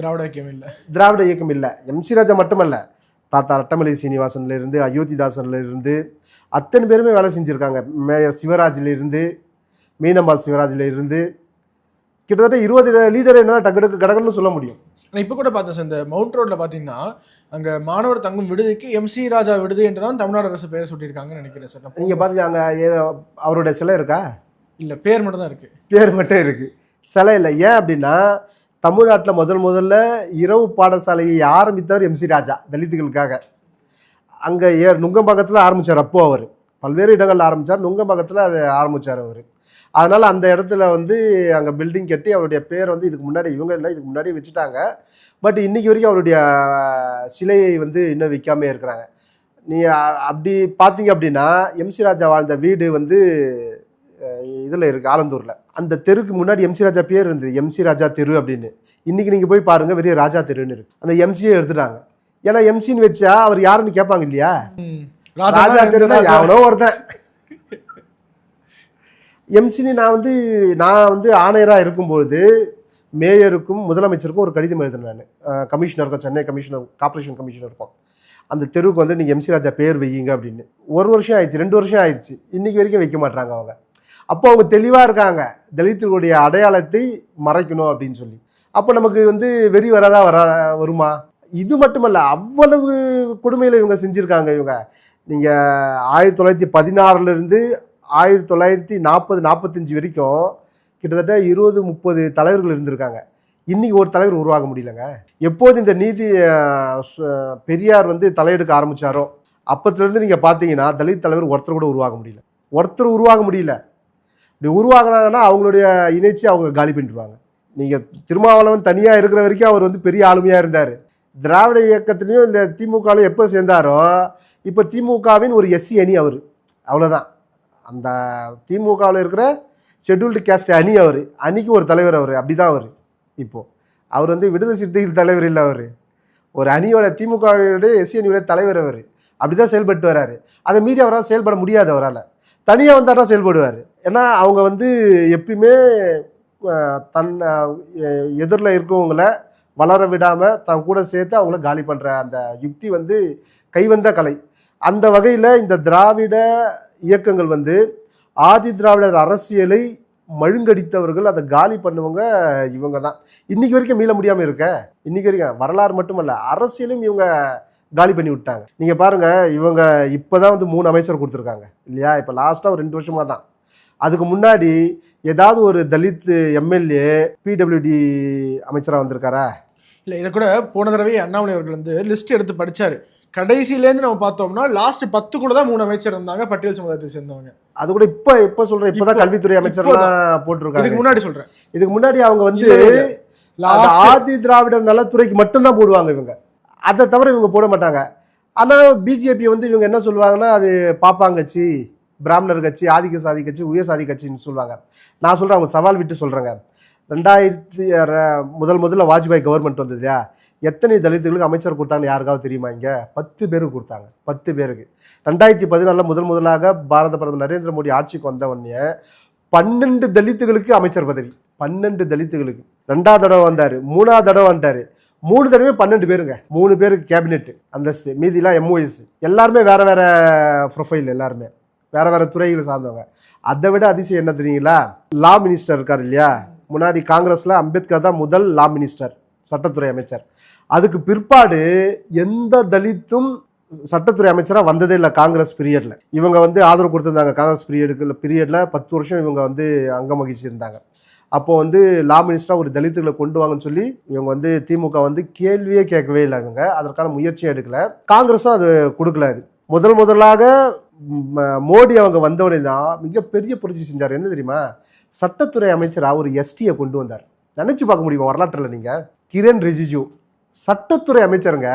திராவிட இயக்கம் இல்லை, எம்சி ராஜா மட்டுமல்ல, தாத்தா ரெட்டமலை சீனிவாசன்லேருந்து அயோத்திதாசன்லேருந்து அத்தனை பேருமே வேலை செஞ்சுருக்காங்க. மேயர் சிவராஜிலிருந்து, மீனம்பாள் சிவராஜிலிருந்து கிட்டத்தட்ட 20 லீடர் என்ன கடகன்னு சொல்ல முடியும். இப்போ கூட பார்த்தேன் சார், இந்த மவுண்ட் ரோட்ல பார்த்தீங்கன்னா அங்கே மாணவர் தங்கும் விடுதிக்கு எம்சி ராஜா விடுதி என்று தான் தமிழ்நாடு அரசு பேரை சொல்லியிருக்காங்கன்னு நினைக்கிறேன் சார். நீங்கள் பார்த்தீங்க அங்கே அவருடைய சிலை இருக்கா? இல்லை, பேர் மட்டும் தான் இருக்குது. பேர் மட்டும் இருக்குது, சிலை இல்லை. ஏன் அப்படின்னா, தமிழ்நாட்டில் முதல்ல இரவு பாடசாலையை ஆரம்பித்தவர் எம்சி ராஜா தலித்துகளுக்காக. அங்கே நுங்கம்பாக்கத்தில் ஆரம்பித்தார். அப்போது அவர் பல்வேறு இடங்களில் ஆரம்பித்தார், நுங்கம்பாக்கத்தில் அதை ஆரம்பித்தார் அவர். அதனால் அந்த இடத்துல அங்கே பில்டிங் கட்டி அவருடைய பேர் இதுக்கு முன்னாடி இவங்க இல்லை, இதுக்கு முன்னாடி வச்சுட்டாங்க. பட் இன்றைக்கி வரைக்கும் அவருடைய சிலையை இன்னும் விற்காமே இருக்கிறாங்க. நீ அப்படி பார்த்தீங்க அப்படின்னா, எம்சி ராஜா வாழ்ந்த வீடு இதில் இருக்குது, ஆலந்தூரில். அந்த தெருக்கு முன்னாடி எம்சி ராஜா பேர் இருந்தது, எம்சி ராஜா தெரு அப்படின்னு. இன்றைக்கி நீங்கள் போய் பாருங்கள், வெறும் ராஜா தெருன்னு இருக்குது. அந்த எம்சியை எடுத்துட்டாங்க. ஏன்னா எம்சின்னு வச்சா அவர் யாருன்னு கேட்பாங்க இல்லையா, ராஜா தெருன்னா எவனோ ஒருத்தன். எம்சினி நான் ஆணையராக இருக்கும்போது மேயருக்கும் முதலமைச்சருக்கும் ஒரு கடிதம் எழுதினேன் நான். கமிஷனருக்கும், சென்னை கமிஷனர், கார்பரேஷன் கமிஷனருக்கும், அந்த தெருவுக்கு நீங்கள் எம்சி ராஜா பேர் வையுங்க அப்படின்னு. 1 வருஷம் ஆயிடுச்சு, 2 வருஷம் ஆயிடுச்சு, இன்றைக்கி வரைக்கும் வைக்க மாட்டாங்க அவங்க. அப்போ அவங்க தெளிவாக இருக்காங்க, தலித்துகளுடைய அடையாளத்தை மறைக்கணும் அப்படின்னு சொல்லி. அப்போ நமக்கு வெறி வருமா? இது மட்டுமல்ல, அவ்வளவு கொடுமையில் இவங்க செஞ்சுருக்காங்க. இவங்க நீங்கள் 1916 1940-45 வரைக்கும் கிட்டத்தட்ட 20-30 தலைவர்கள் இருந்திருக்காங்க. இன்றைக்கி ஒரு தலைவர் உருவாக முடியலங்க. எப்போது இந்த நீதி பெரியார் தலையெடுக்க ஆரம்பித்தாரோ அப்போத்துலேருந்து நீங்கள் பார்த்தீங்கன்னா தலித் தலைவர் ஒருத்தர் கூட உருவாக முடியல. ஒருத்தர் உருவாக முடியல. இப்படி உருவாகினாங்கன்னா அவங்களுடைய இணைச்சி அவங்க காலி பண்ணிடுவாங்க. நீங்கள் திருமாவளவன் தனியாக இருக்கிற வரைக்கும் அவர் வந்து பெரிய ஆளுமையாக இருந்தார். திராவிட இயக்கத்துலேயும் இந்த திமுகலையும் எப்போ சேர்ந்தாரோ இப்போ திமுகவின் ஒரு எஸ்சி அணி அவர், அவ்வளோதான். அந்த திமுகவில் இருக்கிற ஷெட்யூல்டு கேஸ்ட் அணி அவர், அணிக்கு ஒரு தலைவர் அவர், அப்படி தான் அவர். இப்போது அவர் வந்து விடுதலை சிறுத்தைகள் தலைவர் இல்லை, அவர் ஒரு அணியோட திமுகவுடைய எஸ்சி அணியோட தலைவர் அவர், அப்படி தான் செயல்பட்டு வர்றாரு. அதை மீறி அவரால் செயல்பட முடியாது. அவரால் தனியாக வந்தால் தான் செயல்படுவார். ஏன்னா அவங்க வந்து எப்பயுமே தன் எதிரில் இருக்கவங்கள வளர விடாமல் தன் கூட சேர்த்து அவங்கள காலி பண்ணுற அந்த யுக்தி வந்து கைவந்த கலை. அந்த வகையில் இந்த திராவிட இயக்கங்கள் வந்து ஆதி திராவிடர் அரசியலை மழுங்கடித்தவர்கள், அதை காலி பண்ணுவங்க இவங்க தான். இன்றைக்கி வரைக்கும் மீள முடியாமல் இருக்க. இன்றைக்கி வரைக்கும் வரலாறு மட்டுமல்ல, அரசியலும் இவங்க காலி பண்ணி விட்டாங்க. நீங்கள் பாருங்கள், இவங்க இப்போ தான் வந்து 3 அமைச்சர் கொடுத்துருக்காங்க இல்லையா? இப்போ லாஸ்ட்டாக ஒரு 2 வருஷமாக தான். அதுக்கு முன்னாடி ஏதாவது ஒரு தலித் எம்எல்ஏ பிடபிள்யூடி அமைச்சராக வந்திருக்காரா? இல்லை, இதை கூட போன தடவை அண்ணாமலை அவர்கள் வந்து லிஸ்ட் எடுத்து படித்தார். கடைசியிலேருந்து நம்ம பார்த்தோம்னா லாஸ்ட் 10 கூட தான் 3 அமைச்சர் இருந்தாங்க பட்டியல் சமுதாயத்தை சேர்ந்தவங்க. அது கூட இப்போ சொல்கிறேன், இப்போ தான் கல்வித்துறை அமைச்சர்லாம் போட்டிருக்காங்க. இதுக்கு முன்னாடி சொல்கிறேன், இதுக்கு முன்னாடி அவங்க வந்து ஆதி திராவிடர் நலத்துறைக்கு மட்டும்தான் போடுவாங்க இவங்க, அதை தவிர இவங்க போட மாட்டாங்க. ஆனால் பிஜேபி வந்து இவங்க என்ன சொல்லுவாங்கன்னா, அது பாப்பாங்கட்சி, பிராமணர் கட்சி, ஆதிக்க சாதி கட்சி, உயர் சாதி கட்சின்னு சொல்லுவாங்க. நான் சொல்கிறேன், அவங்க சவால் விட்டு சொல்கிறேங்க. 2000 முதல்ல வாஜ்பாய் கவர்மெண்ட் வந்தது இல்லையா? எத்தனை தலித்துகளுக்கு அமைச்சர் கொடுத்தாங்கன்னு யாருக்காவது தெரியுமா? இங்கே 10 பேருக்கு கொடுத்தாங்க, 10 பேருக்கு. 2014 முதலாக பாரத பிரதமர் நரேந்திர மோடி ஆட்சிக்கு வந்த உடனே 12 தலித்துகளுக்கு அமைச்சர் பதவி, 12 தலித்துகளுக்கு. 2வது தடவை வந்தார், 3வது தடவை வந்துட்டார், 3 தடவை 12 பேருங்க. 3 பேருக்கு கேபினெட் அந்தஸ்து, மீதிலாம் எம்ஓஎஸ். எல்லாருமே வேற வேற ப்ரொஃபைல், எல்லாருமே வேற வேற துறைகளை சார்ந்தவங்க. அதை விட அதிசயம் என்ன தெரியுங்களா? லா மினிஸ்டர் இருக்கார் இல்லையா? முன்னாடி காங்கிரஸ்ல அம்பேத்கர் தான் முதல் லா மினிஸ்டர், சட்டத்துறை அமைச்சர். அதுக்கு பிற்பாடு எந்த தலித்தும் சட்டத்துறை அமைச்சராக வந்ததே இல்லை காங்கிரஸ் பீரியட்ல. இவங்க வந்து ஆதரவு கொடுத்துருந்தாங்க காங்கிரஸ் பீரியட்ல 10 வருஷம் இவங்க வந்து அங்கம் வகிச்சிருந்தாங்க. அப்போ வந்து லா மினிஸ்டராக ஒரு தலித்துகளை கொண்டு வாங்கன்னு சொல்லி இவங்க வந்து திமுக வந்து கேள்வியே கேட்கவே இல்லை. இவங்க அதற்கான முயற்சியும் எடுக்கல, காங்கிரஸும் அது கொடுக்கல. அது முதலாக மோடி அவங்க வந்தவனே தான் மிகப்பெரிய புரட்சி செஞ்சார். என்ன தெரியுமா? சட்டத்துறை அமைச்சராக ஒரு எஸ்டியை கொண்டு வந்தார். நினைச்சு பார்க்க முடியுமா வரலாற்றில்? நீங்கள் கிரண் ரிஜிஜு சட்டத்துறை அமைச்சருங்க.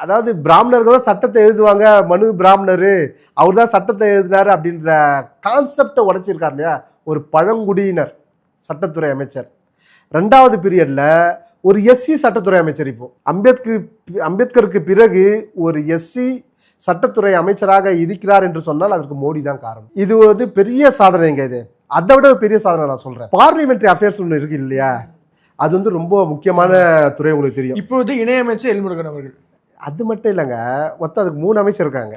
அதாவது பிராமணர்கள் சட்டத்தை எழுதுவாங்க, மனு பிராமணரு, அவர் தான் சட்டத்தை எழுதினாரு அப்படின்ற கான்செப்டை உடைச்சிருக்கார் இல்லையா? ஒரு பழங்குடியினர் சட்டத்துறை அமைச்சர். 2வது பீரியட்ல ஒரு எஸ்சி சட்டத்துறை அமைச்சர். இப்போ அம்பேத்கருக்கு பிறகு ஒரு எஸ்சி சட்டத்துறை அமைச்சராக இருக்கிறார் என்று சொன்னால் அதற்கு மோடி தான் காரணம். இது வந்து பெரிய சாதனைங்க. இது அதை விட பெரிய சாதனை நான் சொல்றேன். பார்லிமெண்டரி அஃபேர்ஸ் ஒன்று இருக்கு இல்லையா? அது வந்து ரொம்ப முக்கியமான துறை, உங்களுக்கு தெரியும். இப்போது இணையமைச்சர் எல்முருகன் அவர்கள். அது மட்டும் இல்லைங்க, மொத்தம் அதுக்கு 3 அமைச்சர் இருக்காங்க.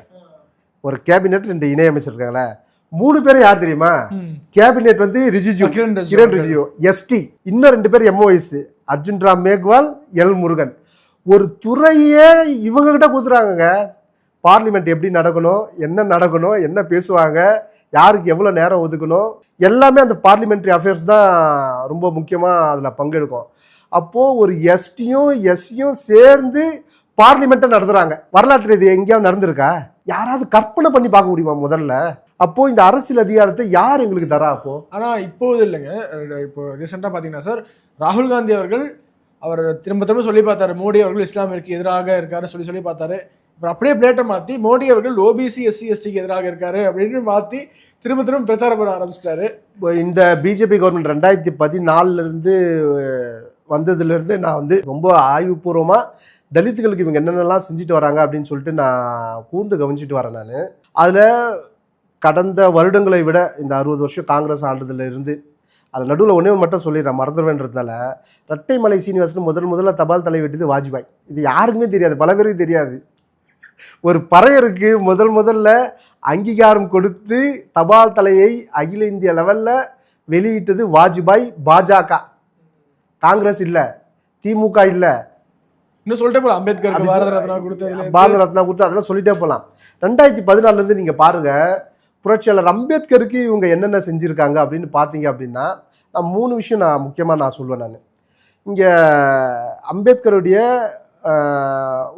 ஒரு கேபினெட், 2 இணை அமைச்சர் இருக்காங்களே. 3 பேரும் யார் தெரியுமா? கேபினெட் வந்து ரிஜிஜு, கிரண் ரிஜிஜு எஸ்டி, இன்னும் 2 பேர் எம்ஓஎஸ், அர்ஜுன் ராம் மேக்வால், எல் முருகன். ஒரு துறையே இவங்க கிட்ட கொடுத்துறாங்க. பார்லிமெண்ட் எப்படி நடக்கணும், என்ன பேசுவாங்க, யாருக்கு எவ்வளோ நேரம் ஒதுக்கணும், எல்லாமே அந்த பார்லிமெண்ட்ரி அஃபேர்ஸ் தான் ரொம்ப முக்கியமாக அதில் பங்கெடுக்கும். அப்போது ஒரு எஸ்டியும் எஸ்சியும் சேர்ந்து பார்லிமெண்ட்டை நடத்துகிறாங்க. வரலாற்று இது எங்கேயாவது நடந்திருக்கா? யாராவது கற்பனை பண்ணி பார்க்க முடியுமா முதல்ல? அப்போது இந்த அரசியல் அதிகாரத்தை யார் எங்களுக்கு தரா? அப்போது ஆனால் இப்போது இல்லைங்க, இப்போ ரீசெண்டாக பார்த்தீங்கன்னா சார், ராகுல் காந்தி அவர்கள் அவர் திரும்ப சொல்லி பார்த்தாரு, மோடி அவர்கள் இஸ்லாமிற்கு எதிராக இருக்காரு சொல்லி பார்த்தாரு. இப்போ அப்படியே பிளேட்டை மாற்றி மோடி அவர்கள் ஓபிசி எஸ்சி எஸ்டிக்கு எதிராக இருக்காரு அப்படின்னு மாற்றி திரும்ப பிரச்சாரம் பண்ண ஆரம்பிச்சிட்டாரு. இந்த பிஜேபி கவர்மெண்ட் 2014 வந்ததுலேருந்து நான் வந்து ரொம்ப ஆய்வுபூர்வமாக தலித்துகளுக்கு இவங்க என்னென்னலாம் செஞ்சுட்டு வராங்க அப்படின்னு சொல்லிட்டு நான் கூர்ந்து கவனிச்சுட்டு வரேன். நான் அதில் கடந்த வருடங்களை விட இந்த 60 வருஷம் காங்கிரஸ் ஆண்டதுல இருந்து அதில் நடுவில் ஒன்றே மட்டும் சொல்லிடுறேன், மறந்துடுவேன்றதுனால, இரட்டைமலை சீனிவாசன் முதல்ல தபால் தலை வெட்டியது வாஜ்பாய். இது யாருக்குமே தெரியாது, பல பேருக்கு தெரியாது. ஒரு பறையருக்கு முதல்ல அங்கீகாரம் கொடுத்து தபால் தலையை அகில இந்திய லெவலில் வெளியிட்டது வாஜ்பாய். பாஜக, காங்கிரஸ் இல்லை, திமுக இல்லை, இன்னும் சொல்லிட்டே போகலாம். அம்பேத்கர் பாரத ரத்னா கொடுத்து அதெல்லாம் சொல்லிட்டே போகலாம். 2014 நீங்கள் பாருங்கள், புரட்சியாளர் அம்பேத்கருக்கு இவங்க என்னென்ன செஞ்சுருக்காங்க அப்படின்னு பார்த்தீங்க அப்படின்னா, நான் 3 விஷயம் முக்கியமாக சொல்லுவேன். நான் இங்கே அம்பேத்கருடைய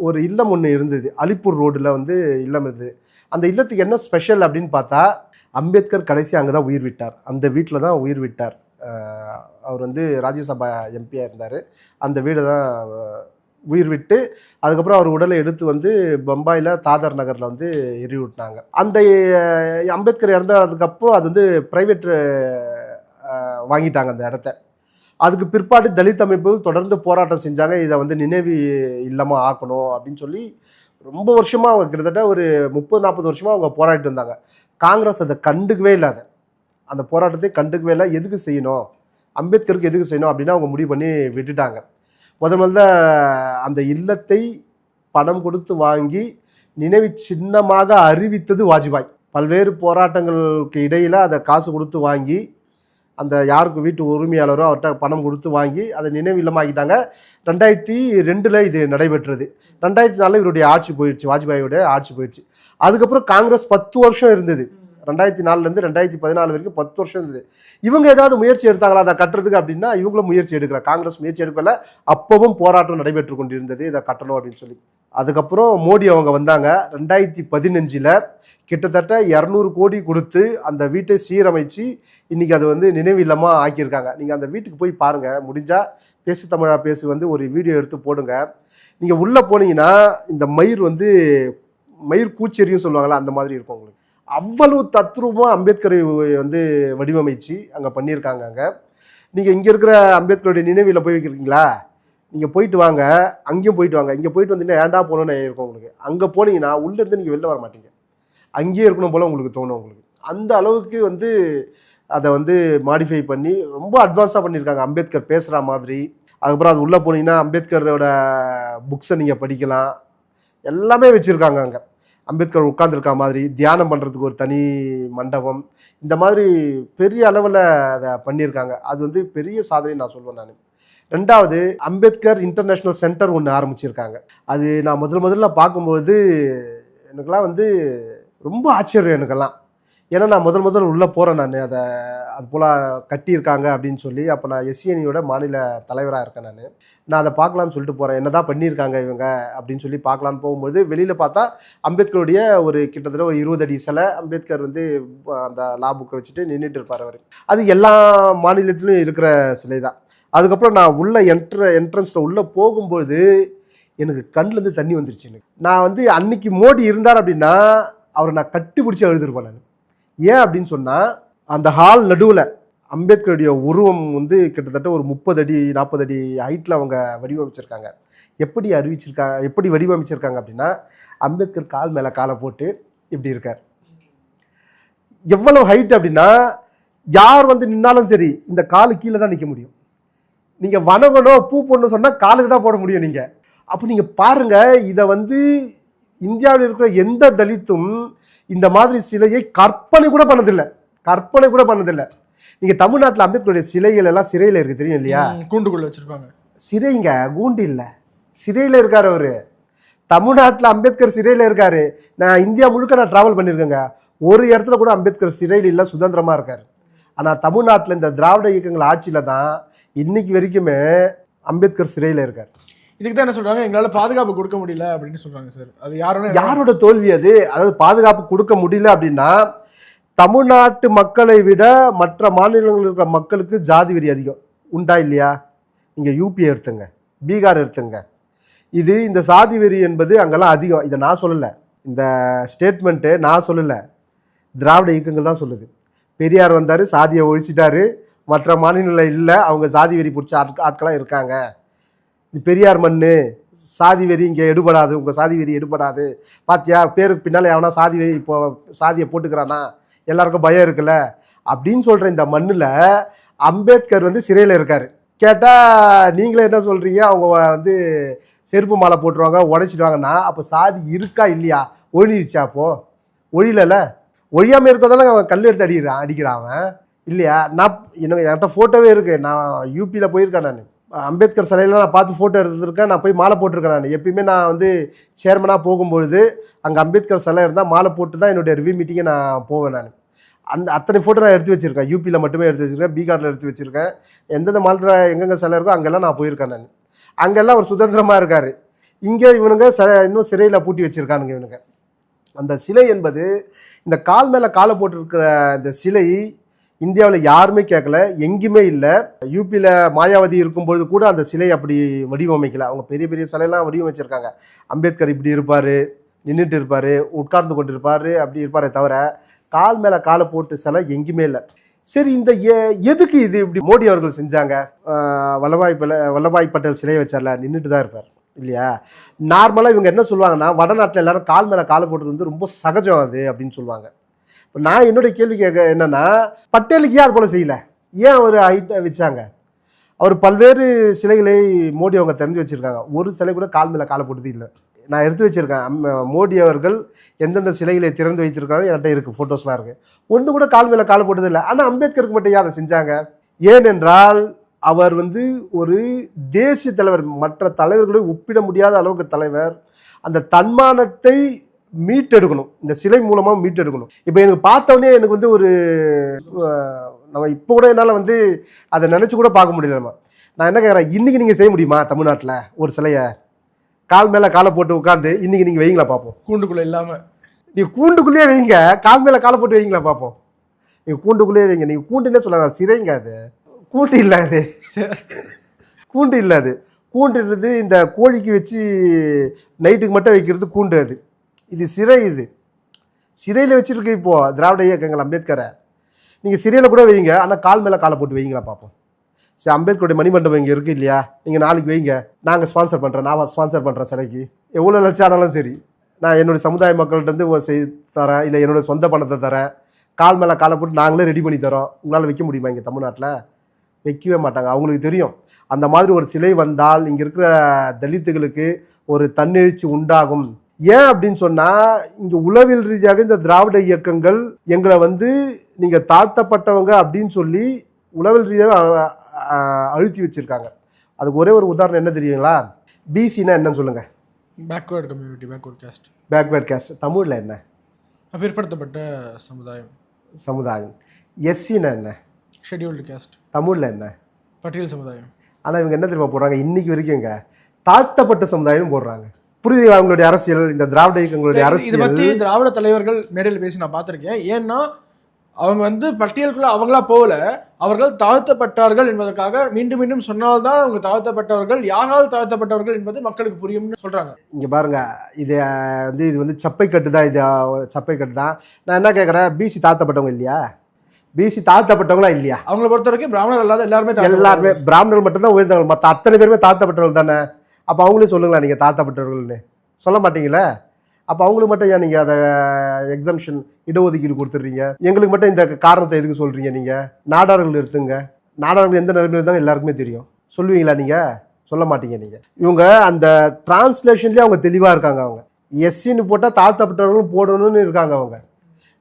ஒரு இல்லம் ஒன்று இருந்தது, அலிப்பூர் ரோடில் வந்து இல்லம் இருந்தது. அந்த இல்லத்துக்கு என்ன ஸ்பெஷல் அப்படின்னு பார்த்தா, அம்பேத்கர் கடைசி அங்கே தான் உயிர் விட்டார், அந்த வீட்டில் தான் உயிர் விட்டார். அவர் வந்து ராஜ்யசபா எம்பியாக இருந்தார். அந்த வீடு தான் உயிர் விட்டு அதுக்கப்புறம் அவர் உடலை எடுத்து வந்து பம்பாயில் தாதர் நகரில் வந்து எரி விட்டாங்க. அந்த அம்பேத்கர் இறந்ததுக்கப்புறம் அது வந்து ப்ரைவேட் வாங்கிட்டாங்க அந்த இடத்த. அதுக்கு பிற்பாடு தலித் அமைப்புகள் தொடர்ந்து போராட்டம் செஞ்சாங்க, இதை வந்து நினைவு இல்லமாக ஆக்கணும் அப்படின்னு சொல்லி. ரொம்ப வருஷமாக அவங்க கிட்டத்தட்ட ஒரு 30-40 வருஷமாக அவங்க போராடிட்டு இருந்தாங்க. காங்கிரஸ் அதை கண்டுக்கவே இல்லாத, அந்த போராட்டத்தை கண்டுக்கவே இல்லை. எதுக்கு செய்யணும், அம்பேத்கருக்கு எதுக்கு செய்யணும் அப்படின்னு அவங்க முடிவு பண்ணி விட்டுட்டாங்க. முதல்ல அந்த இல்லத்தை பணம் கொடுத்து வாங்கி நினைவு சின்னமாக அறிவித்தது வாஜ்பாய். பல்வேறு போராட்டங்களுக்கு இடையில் அதை காசு கொடுத்து வாங்கி, அந்த யாருக்கு வீட்டு உரிமையாளரோ அவர்கிட்ட பணம் கொடுத்து வாங்கி அதை நினைவு இல்லமாக்கிட்டாங்க. 2002 இது நடைபெற்றது. 2004 இவருடைய ஆட்சி போயிடுச்சு, வாஜ்பாயோட ஆட்சி போயிடுச்சு. அதுக்கப்புறம் காங்கிரஸ் 10 வருஷம் இருந்தது. 2004 2014 வரைக்கும் 10 வருஷம் இருந்தது. இவங்க ஏதாவது முயற்சி எடுத்தாங்களா அதை கட்டுறதுக்கு அப்படின்னா இவங்களும் முயற்சி எடுக்கல, காங்கிரஸ் முயற்சி எடுக்கல. அப்பவும் போராட்டம் நடைபெற்று கொண்டிருந்தது இதை கட்டணும் அப்படின்னு சொல்லி. அதுக்கப்புறம் மோடி அவங்க வந்தாங்க. 2015 கிட்டத்தட்ட 200 கோடி கொடுத்து அந்த வீட்டை சீரமைச்சு இன்னைக்கு அது வந்து நினைவு இல்லமா ஆக்கியிருக்காங்க. நீங்கள் அந்த வீட்டுக்கு போய் பாருங்க, முடிஞ்சா பேசு தமிழா பேசு வந்து ஒரு வீடியோ எடுத்து போடுங்க. நீங்கள் உள்ளே போனீங்கன்னா இந்த மயிர் கூச்செறியும் சொல்லுவாங்களா, அந்த மாதிரி இருக்கும் உங்களுக்கு. அவ்வளவு தத்ரூபமாக அம்பேத்கரை வந்து வடிவமைச்சு அங்கே பண்ணியிருக்காங்க. அங்கே நீங்கள் இங்கே இருக்கிற அம்பேத்கருடைய நினைவில் போய் வைக்கிறீங்களா, நீங்கள் போயிட்டு வாங்க, அங்கேயும் போயிட்டு வாங்க. இங்கே போயிட்டு வந்தீங்கன்னா ஏன்டா போகணும்னு இருக்கும் உங்களுக்கு. அங்கே போனீங்கன்னா உள்ளேருந்து நீங்கள் வெளில வர மாட்டீங்க, அங்கேயே இருக்கணும் போல் உங்களுக்கு தோணும் உங்களுக்கு. அந்த அளவுக்கு வந்து அதை வந்து மாடிஃபை பண்ணி ரொம்ப அட்வான்ஸாக பண்ணியிருக்காங்க, அம்பேத்கர் பேசுகிற மாதிரி. அதுக்கப்புறம் அது உள்ளே போனீங்கன்னா அம்பேத்கரோட புக்ஸை நீங்கள் படிக்கலாம், எல்லாமே வச்சுருக்காங்க. அங்கே அம்பேத்கர் உட்கார்ந்துருக்க மாதிரி தியானம் பண்ணுறதுக்கு ஒரு தனி மண்டபம், இந்த மாதிரி பெரிய அளவில் அதை பண்ணியிருக்காங்க. அது வந்து பெரிய சாதனை நான் சொல்லுவேன் நான். ரெண்டாவது, அம்பேத்கர் இன்டர்நேஷ்னல் சென்டர் ஒன்று ஆரம்பிச்சிருக்காங்க. அது நான் முதல்ல பார்க்கும்போது எனக்கெல்லாம் வந்து ரொம்ப ஆச்சரியம் எனக்கெல்லாம். ஏன்னா நான் முதல் உள்ளே போகிறேன், நான் அது போல் கட்டியிருக்காங்க அப்படின்னு சொல்லி. அப்போ நான் எஸ்சிஎன்இயோட மாநில தலைவராக இருக்கேன். நான் அதை பார்க்கலான்னு சொல்லிட்டு போகிறேன், என்ன தான் பண்ணியிருக்காங்க இவங்க அப்படின்னு சொல்லி பார்க்கலான்னு போகும்போது வெளியில் பார்த்தா அம்பேத்கருடைய ஒரு கிட்டத்தட்ட ஒரு 20 அடி சிலை, அம்பேத்கர் வந்து அந்த லா புக்கை வச்சுட்டு நின்றுட்டு இருப்பார் அவர். அது எல்லா மாநிலத்திலும் இருக்கிற சிலை தான். அதுக்கப்புறம் நான் உள்ள என்ட்ரன்ஸில் உள்ளே போகும்போது எனக்கு கண்ணிலேருந்து தண்ணி வந்துருச்சு. எனக்கு நான் வந்து அன்னைக்கு மோடி இருந்தார் அப்படின்னா அவரை நான் கட்டி பிடிச்சி எழுதிருப்பேன் நான். ஏன் அப்படின்னு சொன்னால், அந்த ஹால் நடுவில் அம்பேத்கருடைய உருவம் வந்து கிட்டத்தட்ட ஒரு 30 அடி 40 அடி ஹைட்டில் அவங்க வடிவமைச்சிருக்காங்க. எப்படி வடிவமைச்சிருக்காங்க அப்படின்னா, அம்பேத்கர் கால் மேலே காலை போட்டு இப்படி இருக்கார். எவ்வளோ ஹைட் அப்படின்னா யார் வந்து நின்னாலும் சரி இந்த காலு கீழே தான் நிற்க முடியும். நீங்கள் வணங்கணும் பூ போடணும் சொன்னால் காலுக்கு தான் போட முடியும் நீங்கள். அப்போ நீங்கள் பாருங்கள், இதை வந்து இந்தியாவில் இருக்கிற எந்த தலித்தும் இந்த மாதிரி சிலையை கற்பனை கூட பண்ணதில்லை. நீங்கள் தமிழ்நாட்டில் அம்பேத்கருடைய சிலைகள் எல்லாம் சிறையில் இருக்குது, தெரியும் இல்லையா? கூண்டுக்குள்ள வச்சுருப்பாங்க. சிறைங்க, கூண்டு இல்லை, சிறையில் இருக்கார் அவர். தமிழ்நாட்டில் அம்பேத்கர் சிறையில் இருக்கார். நான் இந்தியா முழுக்க நான் ட்ராவல் பண்ணியிருக்கேங்க, ஒரு இடத்துல கூட அம்பேத்கர் சிறையில் இல்லை, சுதந்திரமாக இருக்கார். ஆனால் தமிழ்நாட்டில் இந்த திராவிட இயக்கங்கள் ஆட்சியில் தான் இன்னைக்கு வரைக்குமே அம்பேத்கர் சிறையில் இருக்கார். இதுக்கு தான் என்ன சொல்றாங்க, எங்களால் பாதுகாப்பு கொடுக்க முடியல அப்படின்னு சொல்றாங்க சார். அது யாரோட தோல்வி அது? அதாவது பாதுகாப்பு கொடுக்க முடியல அப்படின்னா, தமிழ்நாட்டு மக்களை விட மற்ற மாநிலங்களில் இருக்கிற மக்களுக்கு ஜாதி வெறி அதிகம் உண்டா இல்லையா? நீங்கள் யூபி எடுத்துங்க, பீகார் எடுத்துங்க, இந்த சாதி வெறி என்பது அங்கெல்லாம் அதிகம். இதை நான் சொல்லலை, இந்த ஸ்டேட்மெண்ட்டு நான் சொல்லலை, திராவிட இயக்கங்கள் தான் சொல்லுது. பெரியார் வந்தார், சாதியை ஒழிச்சிட்டாரு, மற்ற மாநிலங்களில் இல்லை, அவங்க சாதி வெறி பிடிச்ச ஆட்களாக இருக்காங்க. பெரியார் மண்ணு, சாதி வெறி இங்கே எடுபடாது, உங்கள் சாதி வெறி எடுபடாது, பாத்தியா பேருக்கு பின்னால் எவனா சாதி வெறி இப்போ சாதியை போட்டுக்கிறானா, எல்லாருக்கும் பயம் இருக்குல்ல அப்படின்னு சொல்கிற இந்த மண்ணில் அம்பேத்கர் வந்து சிறையில் இருக்கார். கேட்டால் நீங்களே என்ன சொல்கிறீங்க, அவங்க வந்து செருப்பு மாலை போட்டுருவாங்க, உடைச்சிடுவாங்கன்னா அப்போ சாதி இருக்கா இல்லையா? ஒழிஞ்சிருச்சா? அப்போது ஒழியல, ஒழியாமல் இருக்கிறதால அவன் கல் எடுத்து அடிக்கிறான் அவன் இல்லையா? நான் என்கிட்ட ஃபோட்டோவே இருக்குது, நான் யூபியில் போயிருக்கேன். நான் அம்பேத்கர் சிலையெல்லாம் நான் பார்த்து ஃபோட்டோ எடுத்துருக்கேன், நான் போய் மாலை போட்டிருக்கேன். நான் எப்பயுமே நான் வந்து சேர்மனாக போகும்பொழுது அங்கே அம்பேத்கர் சிலை இருந்தால் மாலை போட்டு தான் என்னுடைய ரிவ்யூ மீட்டிங்கை நான் போவேன். நான் அத்தனை ஃபோட்டோ நான் எடுத்து வச்சுருக்கேன், யூபியில் மட்டுமே எடுத்து வச்சுருக்கேன், பீகாரில் எடுத்து வச்சுருக்கேன். எந்தெந்த மாநிலத்தில் எங்கெங்கே சிலை இருக்கோ அங்கெல்லாம் நான் போயிருக்கேன். நான் அங்கெல்லாம் ஒரு சுதந்திரமாக இருக்கார். இங்கே இவனுங்க இன்னும் சிறையில் பூட்டி வச்சுருக்கானுங்க இவனுங்க. அந்த சிலை என்பது இந்த கால் மேலே காலை போட்டிருக்கிற இந்த சிலை இந்தியாவில் யாருமே கேட்கல, எங்கேயுமே இல்லை. யூபியில் மாயாவதி இருக்கும்பொழுது கூட அந்த சிலை அப்படி வடிவமைக்கல. அவங்க பெரிய பெரிய சிலையெல்லாம் வடிவமைச்சிருக்காங்க. அம்பேத்கர் இப்படி இருப்பார், நின்றுட்டு இருப்பார், உட்கார்ந்து கொண்டு இருப்பார், அப்படி இருப்பாரே தவிர கால் மேலே காலை போட்டு சிலை எங்கேயுமே இல்லை. சரி, இந்த எதுக்கு இது இப்படி மோடி அவர்கள் செஞ்சாங்க? வல்லபாய் பட்டேல் சிலையை வச்சார்ல, நின்றுட்டு தான் இருப்பார் இல்லையா? நார்மலாக இவங்க என்ன சொல்லுவாங்கன்னா, வடநாட்டில் எல்லாரும் கால் மேலே காலை போட்டது வந்து ரொம்ப சகஜம் அது அப்படின்னு சொல்லுவாங்க. இப்போ நான் என்னுடைய கேள்வி கேட்க என்னன்னா, பட்டேலுக்கு ஏன் அது போல் செய்யலை? ஏன் அவர் ஹைட்டை வச்சாங்க? அவர் பல்வேறு சிலைகளை மோடி அவங்க தெரிஞ்சு வச்சுருக்காங்க. ஒரு சிலை கூட கால் மேலே காலை போட்டது இல்லை. நான் எடுத்து வச்சுருக்கேன். மோடி அவர்கள் எந்தெந்த சிலைகளை திறந்து வைத்திருக்காங்க என்கிட்ட இருக்குது, ஃபோட்டோஸ்லாம் இருக்குது. ஒன்று கூட கால் மேலே காலை போட்டது இல்லை. ஆனால் அம்பேத்கருக்கு மட்டும் ஏன் அதை செஞ்சாங்க? ஏனென்றால் அவர் வந்து ஒரு தேசிய தலைவர், மற்ற தலைவர்களை ஒப்பிட முடியாத அளவுக்கு தலைவர். அந்த தன்மானத்தை மீட்டெடுக்கணும், இந்த சிலை மூலமாக மீட்டெடுக்கணும். இப்போ எனக்கு பார்த்தோன்னே எனக்கு வந்து ஒரு நம்ம இப்போ கூட என்னால் வந்து அதை நினச்சி கூட பார்க்க முடியலம்மா. நான் என்ன கேட்குறேன், இன்றைக்கி நீங்கள் செய்ய முடியுமா தமிழ்நாட்டில் ஒரு சிலையை கால் மேலே காலை போட்டு உட்காந்து இன்றைக்கி நீங்கள் வைங்களா பார்ப்போம்? கூண்டுக்குள்ளே இல்லாமல் நீங்கள் கூண்டுக்குள்ளேயே வைங்க, கால் மேலே காலை போட்டு வைங்களா பார்ப்போம். நீங்கள் கூண்டுக்குள்ளேயே வைங்க. நீங்கள் கூண்டுன்னே சொல்லாத, சிறைங்க அது. கூண்டு இல்லை அது, கூண்டு இல்லை அது. கூண்டுன்றது இந்த கோழிக்கு வச்சு நைட்டுக்கு மட்டும் வைக்கிறது கூண்டு. அது இது சிறை. இது சிறையில் வச்சுருக்கு இப்போது திராவிட இயக்கங்கள் அம்பேத்கரை. நீங்கள் சிறையில் கூட வைங்க, ஆனால் கால் மேலே காலை போட்டு வைங்களா பார்ப்போம். சரி, அம்பேத்கருடைய மணிமண்டபம் இங்கே இருக்குது இல்லையா, நீங்கள் நாளைக்கு வைங்க, நாங்கள் ஸ்பான்சர் பண்ணுறேன், நான் ஸ்பான்சர் பண்ணுறேன் சிலைக்கு. எவ்வளோ லட்சம் ஆனாலும் சரி, நான் என்னுடைய சமுதாய மக்கள்கிட்ட செய்து தரேன், இல்லை என்னோடய சொந்த பணத்தை தரேன். கால் மேலே காலை போட்டு நாங்களே ரெடி பண்ணி தரோம். உங்களால் வைக்க முடியுமா? இங்கே தமிழ்நாட்டில் வைக்கவே மாட்டாங்க. அவங்களுக்கு தெரியும், அந்த மாதிரி ஒரு சிலை வந்தால் இங்கே இருக்கிற தலித்துகளுக்கு ஒரு தன்னெழுச்சி உண்டாகும். ஏன் அப்படின்னு சொன்னால், இங்கே உளவியல் ரீதியாக இந்த திராவிட இயக்கங்கள் எங்களை வந்து நீங்கள் தாழ்த்தப்பட்டவங்க அப்படின்னு சொல்லி உளவியல் ரீதியாக அழுத்தி வச்சுருக்காங்க. அதுக்கு ஒரே ஒரு உதாரணம் என்ன தெரியுங்களா? பிசினா என்னன்னு சொல்லுங்கள். Backward community, backward cost. Backward cost தமிழில் என்ன? பிற்படுத்தப்பட்ட சமுதாயம். எஸ்சினா என்ன? Scheduled caste. தமிழில் என்ன? பட்டியல் சமுதாயம். ஆனால் இவங்க என்ன தெரியுமா போடுறாங்க, இன்னைக்கு வரைக்கும்ங்க தாழ்த்தப்பட்ட சமுதாயம் போடுறாங்க. புரியுது அவங்களுடைய அரசியல், இந்த திராவிட இயக்கங்களுடைய அரசியல். இதை பற்றி திராவிட தலைவர்கள் மேடையில் பேசி நான் பார்த்துருக்கேன். ஏன்னா அவங்க வந்து பட்டியலுக்குள்ள அவங்களா போகல, அவர்கள் தாழ்த்தப்பட்டார்கள் என்பதற்காக மீண்டும் மீண்டும் சொன்னால்தான் அவங்க தாழ்த்தப்பட்டவர்கள், யாரால் தாழ்த்தப்பட்டவர்கள் என்பது மக்களுக்கு புரியும்னு சொல்றாங்க. இங்க பாருங்க, இது வந்து சப்பை கட்டு தான். இது சப்பை கட்டு தான். நான் என்ன கேட்குறேன், பிசி தாழ்த்தப்பட்டவங்க இல்லையா? பிசி தாழ்த்தப்பட்டவங்களா இல்லையா? அவங்கள பொறுத்த வரைக்கும் பிராமணர் அல்லாத எல்லாருமே பிராமணர்கள் மட்டும்தான் உயர்ந்தவங்க, மற்ற அத்தனை பேருமே தாழ்த்தப்பட்டவர்கள் தானே. அப்போ அவங்களே சொல்லுங்களா நீங்கள் தாழ்த்தப்பட்டவர்கள்னு? சொல்ல மாட்டீங்களே. அப்போ அவங்களுக்கு மட்டும் ஏன் நீங்கள் அதை எக்ஸம்ஷன் இடஒதுக்கீடு கொடுத்துட்றீங்க? எங்களுக்கு மட்டும் இந்த காரணத்தை எதுக்கு சொல்கிறீங்க? நீங்கள் நாடார்கள் எடுத்துங்க, நாடார்கள் எந்த நிலைமையில் இருந்தாலும் எல்லாருக்குமே தெரியும். சொல்லுவீங்களா நீங்கள்? சொல்ல மாட்டீங்க. நீங்கள் இவங்க அந்த டிரான்ஸ்லேஷன்லேயே அவங்க தெளிவாக இருக்காங்க. அவங்க எஸ்சின்னு போட்டால் தாழ்த்தப்பட்டவர்களும் போடணும்னு இருக்காங்க. அவங்க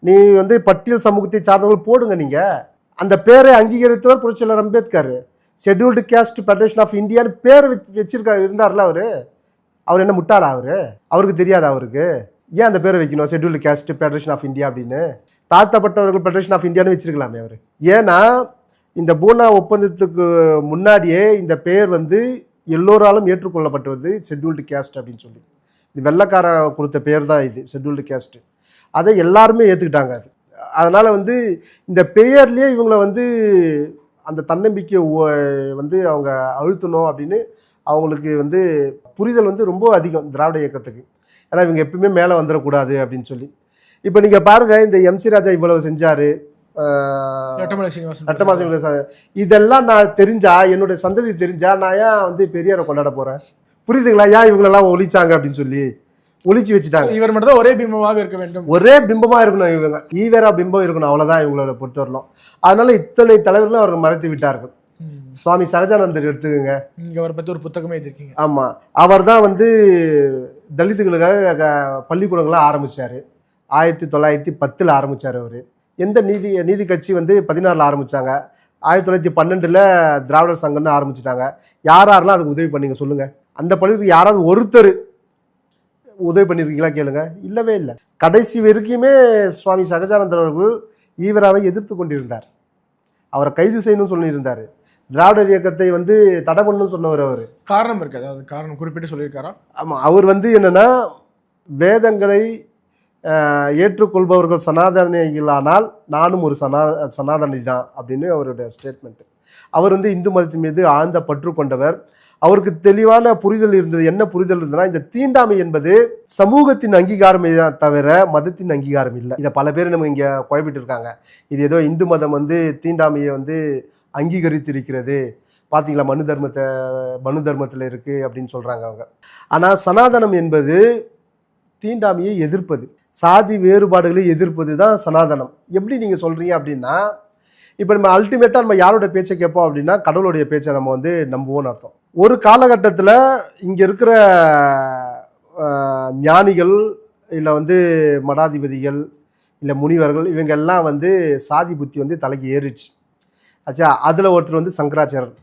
நீ வந்து பட்டியல் சமூகத்தை சார்ந்தவர்கள் போடுங்க. நீங்கள் அந்த பேரை அங்கீகரித்தவர் புரட்சியாளர் Ambedkar. Scheduled caste federation of இந்தியான்னு பேர் வச்சிருக்காரு, இருந்தார்ல அவர் என்ன முட்டாளா? அவருக்கு தெரியாதா? அவருக்கு ஏன் அந்த பேரை வைக்கணும், scheduled caste federation of India அப்படின்னு? தாழ்த்தப்பட்டவர்கள் ஃபெடரேஷன் ஆஃப் இந்தியான்னு வச்சிருக்கலாமே அவர். ஏன்னா இந்த பூனா ஒப்பந்தத்துக்கு முன்னாடியே இந்த பேர் வந்து எல்லோராலும் ஏற்றுக்கொள்ளப்பட்டது, ஷெட்யூல்டு கேஸ்ட் அப்படின்னு சொல்லி. இது வெள்ளைக்காரன் கொடுத்த பேர் தான் இது, ஷெட்யூல்டு கேஸ்ட். அதை எல்லாருமே ஏற்றுக்கிட்டாங்க. அதனால் வந்து இந்த பெயர்லேயே இவங்களை வந்து அந்த தன்னம்பிக்கையை வந்து அவங்க அழுத்தணும் அப்படின்னு அவங்களுக்கு வந்து புரிதல் வந்து ரொம்ப அதிகம் திராவிட இயக்கத்துக்கு. ஏன்னா இவங்க எப்பவுமே மேலே வந்துடக்கூடாது அப்படின்னு சொல்லி. இப்போ நீங்கள் பாருங்கள், இந்த எம்சி ராஜா இவ்வளவு செஞ்சார், இதெல்லாம் நான் தெரிஞ்சா, என்னுடைய சந்ததி தெரிஞ்சா, நான் ஏன் வந்து பெரியாரை கொண்டாட போகிறேன்? புரியுதுங்களா? ஏன் இவங்களெல்லாம் ஒழிச்சாங்க அப்படின்னு சொல்லி ஒழிச்சு வச்சுட்டாங்க. இவர் மட்டும் தான் ஒரே பிம்பமாக இருக்க வேண்டும், ஒரே பிம்பமாக இருக்கணும், இவங்க ஈவேரா பிம்பம் இருக்கணும், அவ்வளோதான் இவங்களோட பொறுத்தவரலாம். அதனால இத்தனை தலைவர்களும் அவர் மறைத்து விட்டார்கள். சுவாமி சகஜானந்தர் எடுத்துக்கோங்க, இங்கே அவரை பற்றி ஒரு புத்தகமே எழுதிருக்கீங்க. ஆமாம், அவர் தான் வந்து தலித்துகளுக்காக பள்ளிக்கூடங்களை ஆரம்பித்தார். 1910 ஆரம்பித்தார் அவர். எந்த நீதி கட்சி வந்து 16 ஆரம்பித்தாங்க. 1912 திராவிடர் சங்கம்னு ஆரம்பிச்சிட்டாங்க. யாரெல்லாம் அதுக்கு உதவி பண்ணீங்க சொல்லுங்கள்? அந்த பள்ளிக்கு யாராவது ஒருத்தர் உதவி பண்ணியிருக்கீங்களா கேளுங்க. இல்லவே இல்லை. கடைசி வரைக்குமே சுவாமி சகஜானந்தர் அவர்கள் ஈவராவை எதிர்த்து கொண்டிருந்தார். அவரை கைது செய்யணும்னு சொல்லியிருந்தார். திராவிடர் இயக்கத்தை வந்து தடை பண்ணணும்னு சொன்னவர். அவர் காரணம் இருக்காது, அது காரணம் குறிப்பிட்டு சொல்லியிருக்காரா? ஆமாம், அவர் வந்து என்னென்னா வேதங்களை ஏற்றுக்கொள்பவர்கள் சனாதனிகளானால் நானும் ஒரு சனாதனி தான் அப்படின்னு அவருடைய ஸ்டேட்மெண்ட். அவர் வந்து இந்து மதத்தின் மீது ஆழ்ந்த பற்று கொண்டவர். அவருக்கு தெளிவான புரிதல் இருந்தது. என்ன புரிதல் இருந்ததுன்னா, இந்த தீண்டாமை என்பது சமூகத்தின் அங்கீகாரம் தவிர மதத்தின் அங்கீகாரம் இல்லை. இதை பல பேர் நம்ம இங்கே குழப்பிட்டு இருக்காங்க. இது ஏதோ இந்து மதம் வந்து தீண்டாமையை வந்து அங்கீகரித்திருக்கிறது, பார்த்தீங்களா மனு தர்மத்தில் இருக்குது அப்படின்னு சொல்கிறாங்க அவங்க. ஆனால் சனாதனம் என்பது தீண்டாமையை எதிர்ப்பது, சாதி வேறுபாடுகளை எதிர்ப்பது தான் சனாதனம். எப்படி நீங்கள் சொல்கிறீங்க அப்படின்னா, இப்போ நம்ம அல்டிமேட்டாக நம்ம யாரோட பேச்சை கேட்போம் அப்படின்னா கடவுளுடைய பேச்சை நம்ம வந்து நம்புவோம்னு அர்த்தம். ஒரு காலகட்டத்தில் இங்கே இருக்கிற ஞானிகள் இல்லை வந்து மடாதிபதிகள் இல்லை முனிவர்கள் இவங்க எல்லாம் வந்து சாதி புத்தி வந்து தலைக்கு ஏறிச்சு ஆச்சா. அதில் ஒருத்தர் வந்து சங்கராச்சாரர்.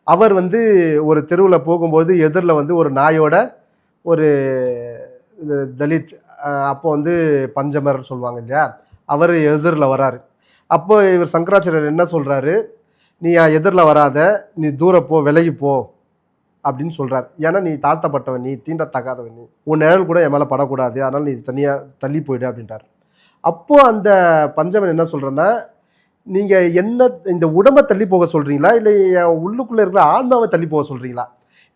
அவர் வந்து ஒரு தெருவில் போகும்போது எதிரில் வந்து ஒரு நாயோட ஒரு தலித், அப்போ வந்து பஞ்சமர் சொல்லுவாங்க இல்லையா, அவர் எதிரில் வராரு. அப்போ இவர் சங்கராச்சாரியர் என்ன சொல்கிறாரு, நீ எதிரில் வராத, நீ தூரப்போ விலகி போ அப்படின்னு சொல்கிறார். ஏன்னா நீ தாழ்த்தப்பட்டவன், நீ தீண்டத்தகாதவன், நீ உன் நிழல் கூட என் மேலே படக்கூடாது, அதனால் நீ தனியாக தள்ளி போயிடு அப்படின்றார். அப்போது அந்த பஞ்சமன் என்ன சொல்கிறேன்னா, நீங்கள் என்ன இந்த உடம்பை தள்ளி போக சொல்கிறீங்களா இல்லை என் உள்ளுக்குள்ளே இருக்கிற ஆன்மாவை தள்ளி போக சொல்கிறீங்களா?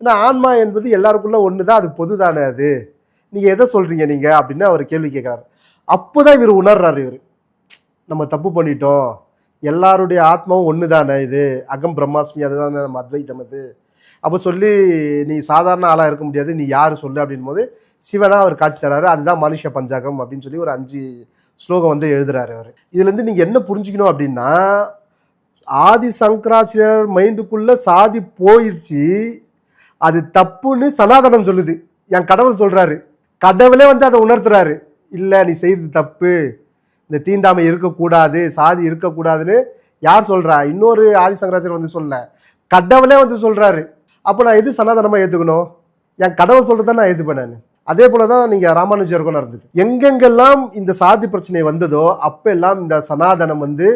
ஏன்னா ஆன்மா என்பது எல்லாருக்குள்ளே ஒன்று தான், அது பொது தானே, அது நீங்கள் எதை சொல்கிறீங்க நீங்கள் அப்படின்னு அவர் கேள்வி கேட்குறாரு. அப்போ தான் இவர் உணர்றாரு, இவர் நம்ம தப்பு பண்ணிட்டோம், எல்லாருடைய ஆத்மாவும் ஒன்று தானே, இது அகம் பிரம்மாஸ்மி, அதுதானே நம்ம அத்வைத்தம் அது. அப்போ சொல்லி நீ சாதாரண ஆளாக இருக்க முடியாது, நீ யார் சொல்லு அப்படின் போது சிவனாக அவர் காட்சி தராரு. அதுதான் மனுஷ பஞ்சாகம் அப்படின்னு சொல்லி ஒரு 5 ஸ்லோகம் வந்து எழுதுறாரு அவர். இதுலேருந்து நீங்கள் என்ன புரிஞ்சுக்கணும் அப்படின்னா, ஆதி சங்கராச்சாரியர் மைண்டுக்குள்ளே சாதி போயிடுச்சு, அது தப்புன்னு சனாதனம் சொல்லுது. என் கடவுள் சொல்கிறாரு, கடவுளே வந்து அதை உணர்த்துறாரு, இல்லை நீ செய்தது தப்பு, இந்த தீண்டாமை இருக்கக்கூடாது, சாதி இருக்கக்கூடாதுன்னு யார் சொல்கிறா? இன்னொரு ஆதிசங்கராச்சாரியர் வந்து சொல்ல, கடவுளே வந்து சொல்கிறாரு. அப்போ நான் எது சனாதனமாக ஏற்றுக்கணும்? என் கடவுள் சொல்கிறத நான் ஏற்றுப்பேன் நான். அதே போல தான் நீங்கள் ராமானுஜருக்கும் நடந்தது. எங்கெங்கெல்லாம் இந்த சாதி பிரச்சனை வந்ததோ அப்பெல்லாம் இந்த சனாதனம் வந்து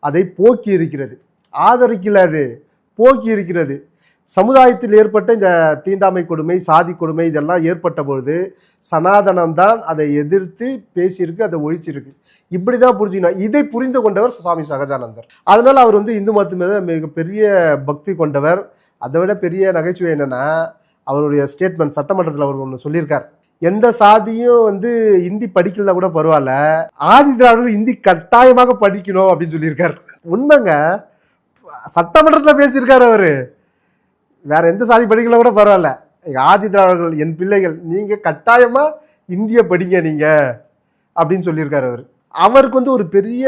அதை போக்கி இருக்கிறது, ஆதரிக்கல, அது போக்கி இருக்கிறது. சமுதாயத்தில் ஏற்பட்ட இந்த தீண்டாமை கொடுமை, சாதி கொடுமை இதெல்லாம் ஏற்பட்ட பொழுது சனாதனம் தான் அதை எதிர்த்து பேசியிருக்கு, அதை ஒழிச்சிருக்கு. இப்படி தான் புரிஞ்சுக்கணும். இதை புரிந்து கொண்டவர் சுவாமி சகஜானந்தர். அதனால் அவர் வந்து இந்து மதத்து மேலே மிகப்பெரிய பக்தி கொண்டவர். அதை விட பெரிய நகைச்சுவை என்னென்னா, அவருடைய ஸ்டேட்மெண்ட் சட்டமன்றத்தில் அவர் ஒன்று சொல்லியிருக்கார், எந்த சாதியும் வந்து ஹிந்தி படிக்கலன்னா கூட பரவாயில்ல, ஆதி திராவிடர்கள் ஹிந்தி கட்டாயமாக படிக்கணும் அப்படின்னு சொல்லியிருக்கார். உண்மைங்க, சட்டமன்றத்தில் பேசியிருக்காரு அவர். வேற எந்த சாதி படிக்கல கூட பரவாயில்ல, ஆதி திராவிடர்கள் என் பிள்ளைகள், நீங்கள் கட்டாயமாக இந்திய படிங்க நீங்கள் அப்படின்னு சொல்லியிருக்காரு அவர். அவருக்கு வந்து ஒரு பெரிய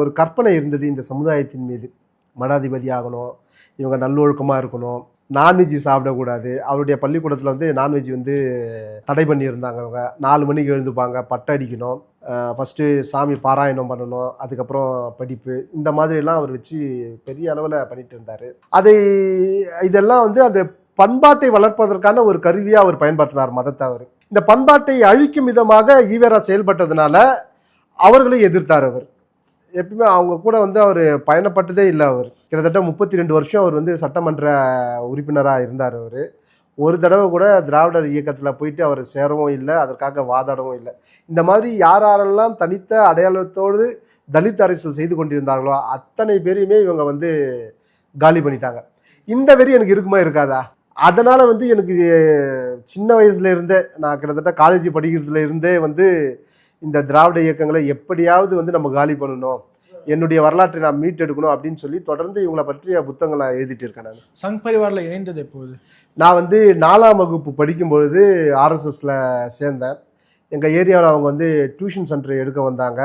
ஒரு கற்பனை இருந்தது இந்த சமுதாயத்தின் மீது. மடாதிபதி ஆகணும், இவங்க நல்லொழுக்கமாக இருக்கணும், நான்வெஜ் சாப்பிடக்கூடாது. அவருடைய பள்ளிக்கூடத்தில் வந்து நான்வெஜ் வந்து தடை பண்ணியிருந்தாங்க. அவங்க 4 மணிக்கு எழுந்துப்பாங்க, பட்டை அடிக்கணும், ஃபஸ்ட்டு சாமி பாராயணம் பண்ணணும், அதுக்கப்புறம் படிப்பு, இந்த மாதிரிலாம் அவர் வச்சு பெரிய அளவில் பண்ணிட்டு இருந்தார். இதெல்லாம் வந்து அந்த பண்பாட்டை வளர்ப்பதற்கான ஒரு கருவியாக அவர் பயன்படுத்தினார் மதத்தை. அவர் இந்த பண்பாட்டை அழிக்கும் விதமாக ஈவேரா செயல்பட்டதுனால அவர்களை எதிர்த்தார். அவர் எப்பவுமே அவங்க கூட வந்து அவர் பயணப்பட்டதே இல்லை. அவர் கிட்டத்தட்ட 32 வருஷம் அவர் வந்து சட்டமன்ற உறுப்பினராக இருந்தார். அவர் ஒரு தடவை கூட திராவிடர் இயக்கத்தில் போயிட்டு அவர் சேரவும் இல்லை, அதற்காக வாதாடவும் இல்லை. இந்த மாதிரி யாரெல்லாம் தனித்த அடையாளத்தோடு தலித் அரசியல் செய்து கொண்டிருந்தார்களோ அத்தனை பேரையுமே இவங்க வந்து காலி பண்ணிட்டாங்க. இந்த வெறி எனக்கு இருக்குமா இருக்காதா? அதனால் வந்து எனக்கு சின்ன வயசுல இருந்தே, நான் கிட்டத்தட்ட காலேஜ் படிக்கிறதுல இருந்தே வந்து இந்த திராவிட இயக்கங்களை எப்படியாவது வந்து நம்ம காலி பண்ணணும், என்னுடைய வரலாற்றை நான் மீட்டெடுக்கணும் அப்படின்னு சொல்லி தொடர்ந்து இவங்களை பற்றிய புத்தகங்களை நான் எழுதிட்டு இருக்கேன். நான் சங் பரிவாரில் இணைந்தது எப்போது? நான் வந்து 4ஆம் வகுப்பு படிக்கும்பொழுது ஆர்எஸ்எஸில் சேர்ந்தேன். எங்கள் ஏரியாவில் அவங்க வந்து டியூஷன் சென்டர் எடுக்க வந்தாங்க.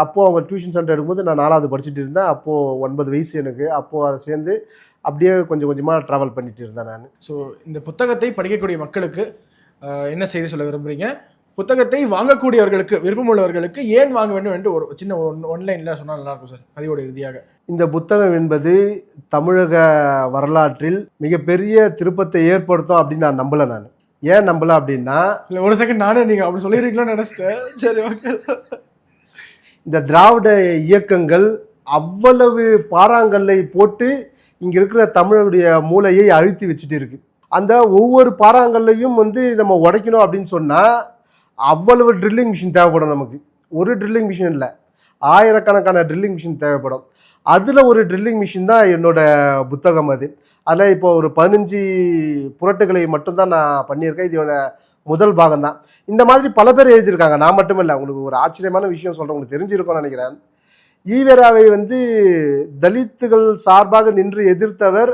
அப்போது அவங்க டியூஷன் சென்டர் எடுக்கும்போது நான் 4ஆவது படிச்சுட்டு இருந்தேன். அப்போது 9 வயசு எனக்கு. அப்போது அதை சேர்ந்து அப்படியே கொஞ்சம் கொஞ்சமாக ட்ராவல் பண்ணிட்டு இருந்தேன் நான். ஸோ இந்த புத்தகத்தை படிக்கக்கூடிய மக்களுக்கு என்ன செய்தி சொல்ல விரும்புகிறீங்க? புத்தகத்தை வாங்கக்கூடியவர்களுக்கு, விருப்பமுள்ளவர்களுக்கு ஏன் வாங்க வேண்டும் என்று ஒரு சின்ன ஒன்லைனில் சொன்னால் நல்லாயிருக்கும் சார் பதிவோட இறுதியாக. இந்த புத்தகம் என்பது தமிழக வரலாற்றில் மிகப்பெரிய திருப்பத்தை ஏற்படுத்தும் அப்படின்னு நான் நம்பலை. நான் ஏன் நம்பலை அப்படின்னா, இல்லை ஒரு செகண்ட் நானே நீங்கள் அப்படி சொல்லியிருக்கீங்களோன்னு நினச்சிட்டேன். சரி, ஓகே. இந்த திராவிட இயக்கங்கள் அவ்வளவு பாறாங்கல்லை போட்டு இங்கே இருக்கிற தமிழுடைய மூளையை அழுத்தி வச்சுட்டு இருக்கு. அந்த ஒவ்வொரு பாறாங்கல்லையும் வந்து நம்ம உடைக்கணும் அப்படின்னு சொன்னால் அவ்வளவு ட்ரில்லிங் மிஷின் தேவைப்படும் நமக்கு. ஒரு ட்ரில்லிங் மிஷின் இல்லை, ஆயிரக்கணக்கான ட்ரில்லிங் மிஷின் தேவைப்படும். அதில் ஒரு ட்ரில்லிங் மிஷின் தான் என்னோட புத்தகம். அதில் இப்போ ஒரு 15 புரட்டுகளை மட்டும்தான் நான் பண்ணியிருக்கேன். இதோட முதல் பாகம் தான். இந்த மாதிரி பல பேர் எழுதியிருக்காங்க, நான் மட்டும் இல்லை. உங்களுக்கு ஒரு ஆச்சரியமான விஷயம் சொல்கிறேன், உங்களுக்கு தெரிஞ்சிருக்கும்னு நினைக்கிறேன். ஈவேராவை தலித்துகள் சார்பாக நின்று எதிர்த்தவர்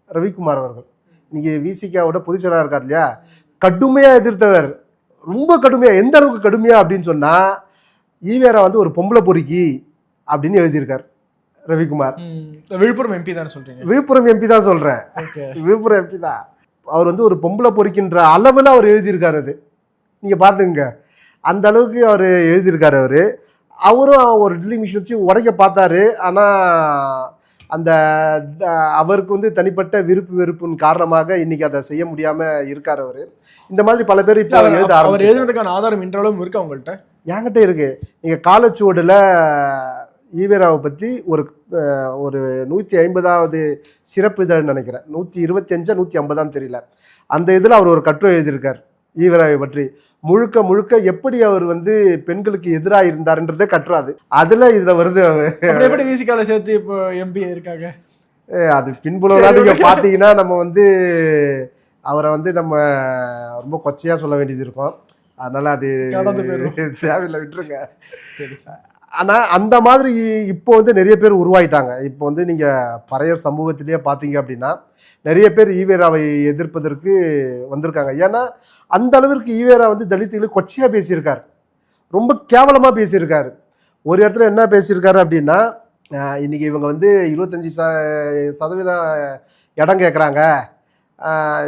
ரவிக்குமார் அவர்கள். இன்னைக்கு விசிகாவோட பொதுச் செயலாளர் இருக்கார் இல்லையா, கடுமையாக எதிர்த்தவர், ரொம்ப கடுமையாக. எந்த அளவுக்கு கடுமையாக அப்படின்னு சொன்னால், ஈவேரா ஒரு பொம்பளை பொறுக்கி அப்படின்னு எழுதியிருக்கார் ரவிக்குமார். விழுப்புரம் எம்பி தான் சொல்றீங்க? விழுப்புரம் எம்பி தான் சொல்றேன், விழுப்புரம் எம்பி தான். அவர் ஒரு பொம்பளை பொறுக்கின்ற அளவில் அவர் எழுதியிருக்காரு. அது நீங்க பாத்துங்க, அந்த அளவுக்கு அவர் எழுதியிருக்காரு. அவரும் ஒரு ட்ரில்லிங் மிஷின் வச்சு உடைக்க பார்த்தாரு. ஆனால் அந்த அவருக்கு தனிப்பட்ட விருப்பு வெறுப்பின் காரணமாக இன்னைக்கு அதை செய்ய முடியாம இருக்காரு அவரு. இந்த மாதிரி பல பேர் இப்போ எழுதுறதுக்கான ஆதாரம் இன்றளவும் இருக்கு அவங்கள்ட்ட, என்கிட்ட இருக்கு. நீங்க காலச்சுவடுல ஈவேராவை பற்றி ஒரு 150வது சிறப்பு இதழ்னு நினைக்கிறேன், 125 150 தெரியல, அந்த இதில் அவர் ஒரு கட்டுரை எழுதியிருக்கார் ஈவேராவை பற்றி. முழுக்க முழுக்க எப்படி அவர் பெண்களுக்கு எதிராக இருந்தாருன்றதே கட்டுறாது. அதில் இதில் வருது. எப்படி விசிகால சேர்த்து இப்போ எம்பி இருக்காங்க? அது பின்புலம் நீங்க பார்த்தீங்கன்னா நம்ம அவரை நம்ம ரொம்ப கொச்சையாக சொல்ல வேண்டியது இருக்கும். அதனால அது தேவையில்லை, விட்டுருங்க. சரி சார். ஆனால் அந்த மாதிரி இப்போ நிறைய பேர் உருவாயிட்டாங்க. இப்போ நீங்கள் பறையர் சமூகத்திலேயே பார்த்தீங்க அப்படின்னா நிறைய பேர் ஈவேராவை எதிர்ப்பதற்கு வந்திருக்காங்க. ஏன்னா அந்த அளவிற்கு ஈவேரா தலித்துகளுக்கு கொச்சையாக பேசியிருக்கார், ரொம்ப கேவலமாக பேசியிருக்காரு. ஒரு இடத்துல என்ன பேசியிருக்காரு அப்படின்னா, இன்னைக்கு இவங்க 25% இடம் கேட்குறாங்க,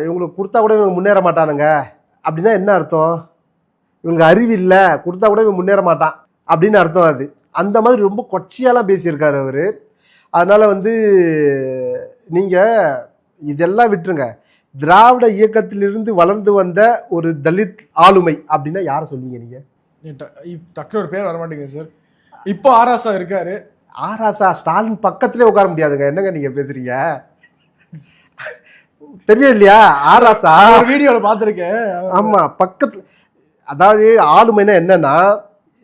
இவங்களுக்கு கொடுத்தா கூட இவங்க முன்னேற மாட்டானுங்க அப்படின்னா என்ன அர்த்தம்? இவங்களுக்கு அறிவு இல்லை, கொடுத்தா கூட இவங்க முன்னேற மாட்டான் அப்படின்னு அர்த்தம். அது அந்த மாதிரி ரொம்ப கொச்சையாலாம் பேசியிருக்காரு அவர். அதனால் நீங்கள் இதெல்லாம் விட்டுருங்க. திராவிட இயக்கத்திலிருந்து வளர்ந்து வந்த ஒரு தலித் ஆளுமை அப்படின்னா யாரை சொல்லுவீங்க நீங்கள்? டக்குனு ஒரு பேர் வரமாட்டேங்க சார். இப்போ ஆராசா இருக்காரு. ஆராசா ஸ்டாலின் பக்கத்திலே உட்கார முடியாதுங்க. என்னங்க நீங்கள் பேசுறீங்க? தெரியும் இல்லையா ஆராசா? வீடியோவில் பார்த்துருக்கேன். ஆமாம், பக்கத்தில். அதாவது ஆளுமைனா என்னன்னா,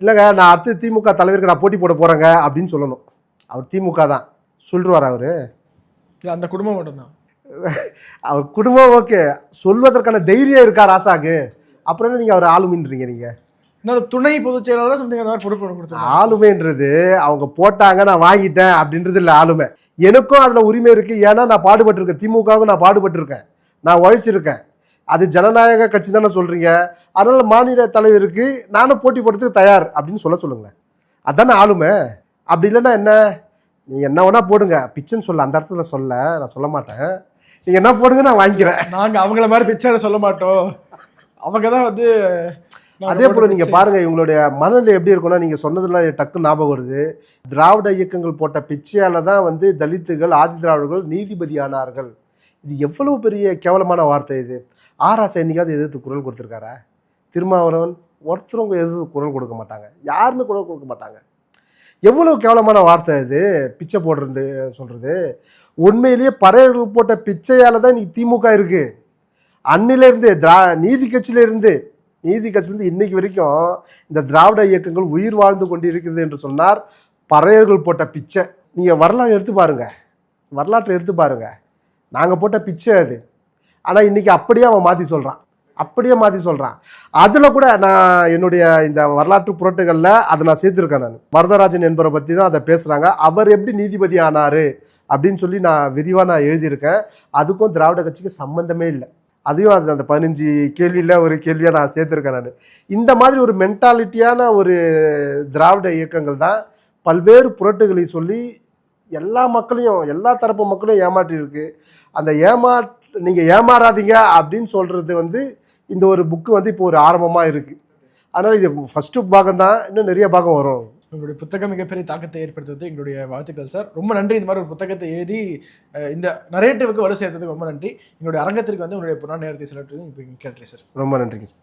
இல்லைங்க நான் அடுத்து திமுக தலைவருக்கு நான் போட்டி போட போகிறேங்க அப்படின்னு சொல்லணும். அவர் திமுக தான் சொல்லிடுவார் அவர். அந்த குடும்பம் மட்டும்தான் அவர் குடும்பம். ஓகே, சொல்வதற்கான தைரியம் இருக்கா ராசாக்கு? அப்புறம் என்ன நீங்கள் அவர் ஆளுமைன்றீங்க? நீங்கள் துணை பொதுச் செயலாளர் சம்திங் அந்த மாதிரி பொறுப்பு கொடுத்தாங்க. ஆளுமைன்றது அவங்க போட்டாங்க நான் வாங்கிட்டேன் அப்படின்றது இல்லை ஆளுமை. எனக்கும் அதில் உரிமை இருக்குது. ஏன்னா நான் பாடுபட்டிருக்கேன், திமுகவுக்கு நான் பாடுபட்டிருக்கேன், நான் உழைச்சிருக்கேன். அது ஜனநாயக கட்சி தானே சொல்கிறீங்க. அதனால் மாநில தலைவருக்கு நானும் போட்டி போடுறதுக்கு தயார் அப்படின்னு சொல்லுங்களேன். அதுதானே ஆளுமை. அப்படி இல்லைன்னா என்ன, நீங்கள் என்ன வேணா போடுங்க, பிச்சைன்னு சொல்ல அந்த இடத்துல சொல்ல நான் சொல்ல மாட்டேன். நீங்கள் என்ன போடுங்க நான் வாங்கிக்கிறேன். நாங்கள் அவங்கள மாதிரி பிச்சை சொல்ல மாட்டோம். அவங்க தான் அதே போல் நீங்கள் பாருங்கள், இவங்களுடைய மனநிலை எப்படி இருக்குன்னா, நீங்கள் சொன்னதெல்லாம் டக்குன்னு ஞாபகம் வருது. திராவிட இயக்கங்கள் போட்ட பிச்சையால் தான் தலித்துகள் ஆதி திராவிடர்கள் நீதிபதி ஆனார்கள். இது எவ்வளவு பெரிய கேவலமான வார்த்தை இது. ஆராசா என்னைக்காவது எதிர்த்து குரல் கொடுத்துருக்காரா? திருமாவளவன் ஒருத்தரவங்க எதிர்த்து குரல் கொடுக்க மாட்டாங்க, யாருமே குரல் கொடுக்க மாட்டாங்க. எவ்வளவு கேவலமான வார்த்தை இது, பிச்சை போடுறது சொல்கிறது. உண்மையிலேயே பறையர்கள் போட்ட பிச்சையால் தான் இன்னைக்கு திமுக இருக்குது. அன்னிலேருந்து நீதி கட்சியிலேருந்து இன்னைக்கு வரைக்கும் இந்த திராவிட இயக்கங்கள் உயிர் வாழ்ந்து கொண்டு இருக்கிறது என்று சொன்னார் பறையர்கள் போட்ட பிச்சை. நீங்கள் வரலாற்றை எடுத்து பாருங்க, நாங்கள் போட்ட பிச்சை அது. ஆனால் இன்றைக்கி அப்படியே அவன் மாற்றி சொல்கிறான். அதில் கூட நான் என்னுடைய இந்த வரலாற்று புரட்டுகளில் அதை நான் சேர்த்துருக்கேன். நான் வரதராஜன் என்பவரை பற்றி தான் அதை பேசுகிறாங்க. அவர் எப்படி நீதிபதி ஆனார் அப்படின்னு சொல்லி நான் விரிவாக எழுதியிருக்கேன். அதுக்கும் திராவிட கட்சிக்கு சம்மந்தமே இல்லை. அதையும் அந்த 15 கேள்வியில் ஒரு கேள்வியாக நான் சேர்த்துருக்கேன். நான் இந்த மாதிரி ஒரு மென்டாலிட்டியான ஒரு திராவிட இயக்கங்கள் தான் பல்வேறு புரட்டுகளை சொல்லி எல்லா மக்களையும், எல்லா தரப்பு மக்களையும் ஏமாற்றிருக்கு. அந்த நீங்கள் ஏமாறாதீங்க அப்படின்னு சொல்கிறது இந்த ஒரு புக்கு இப்போ ஒரு ஆரம்பமாக இருக்குது. அதனால் இது ஃபஸ்ட்டு பாகம் தான், இன்னும் நிறைய பாகம் வரும். உங்களுடைய புத்தகம் மிகப்பெரிய தாக்கத்தை ஏற்படுத்துவது எங்களுடைய வாழ்த்துக்கள் சார். ரொம்ப நன்றி. இந்த மாதிரி ஒரு புத்தகத்தை எழுதி இந்த நரேட்டிவுக்கு வலு சேர்த்ததுக்கு ரொம்ப நன்றி. எங்களுடைய அரங்கத்திற்கு உங்களுடைய புறா நேரத்தை செலவிட்டது இப்போ கேட்டேன் சார். ரொம்ப நன்றிங்க சார்.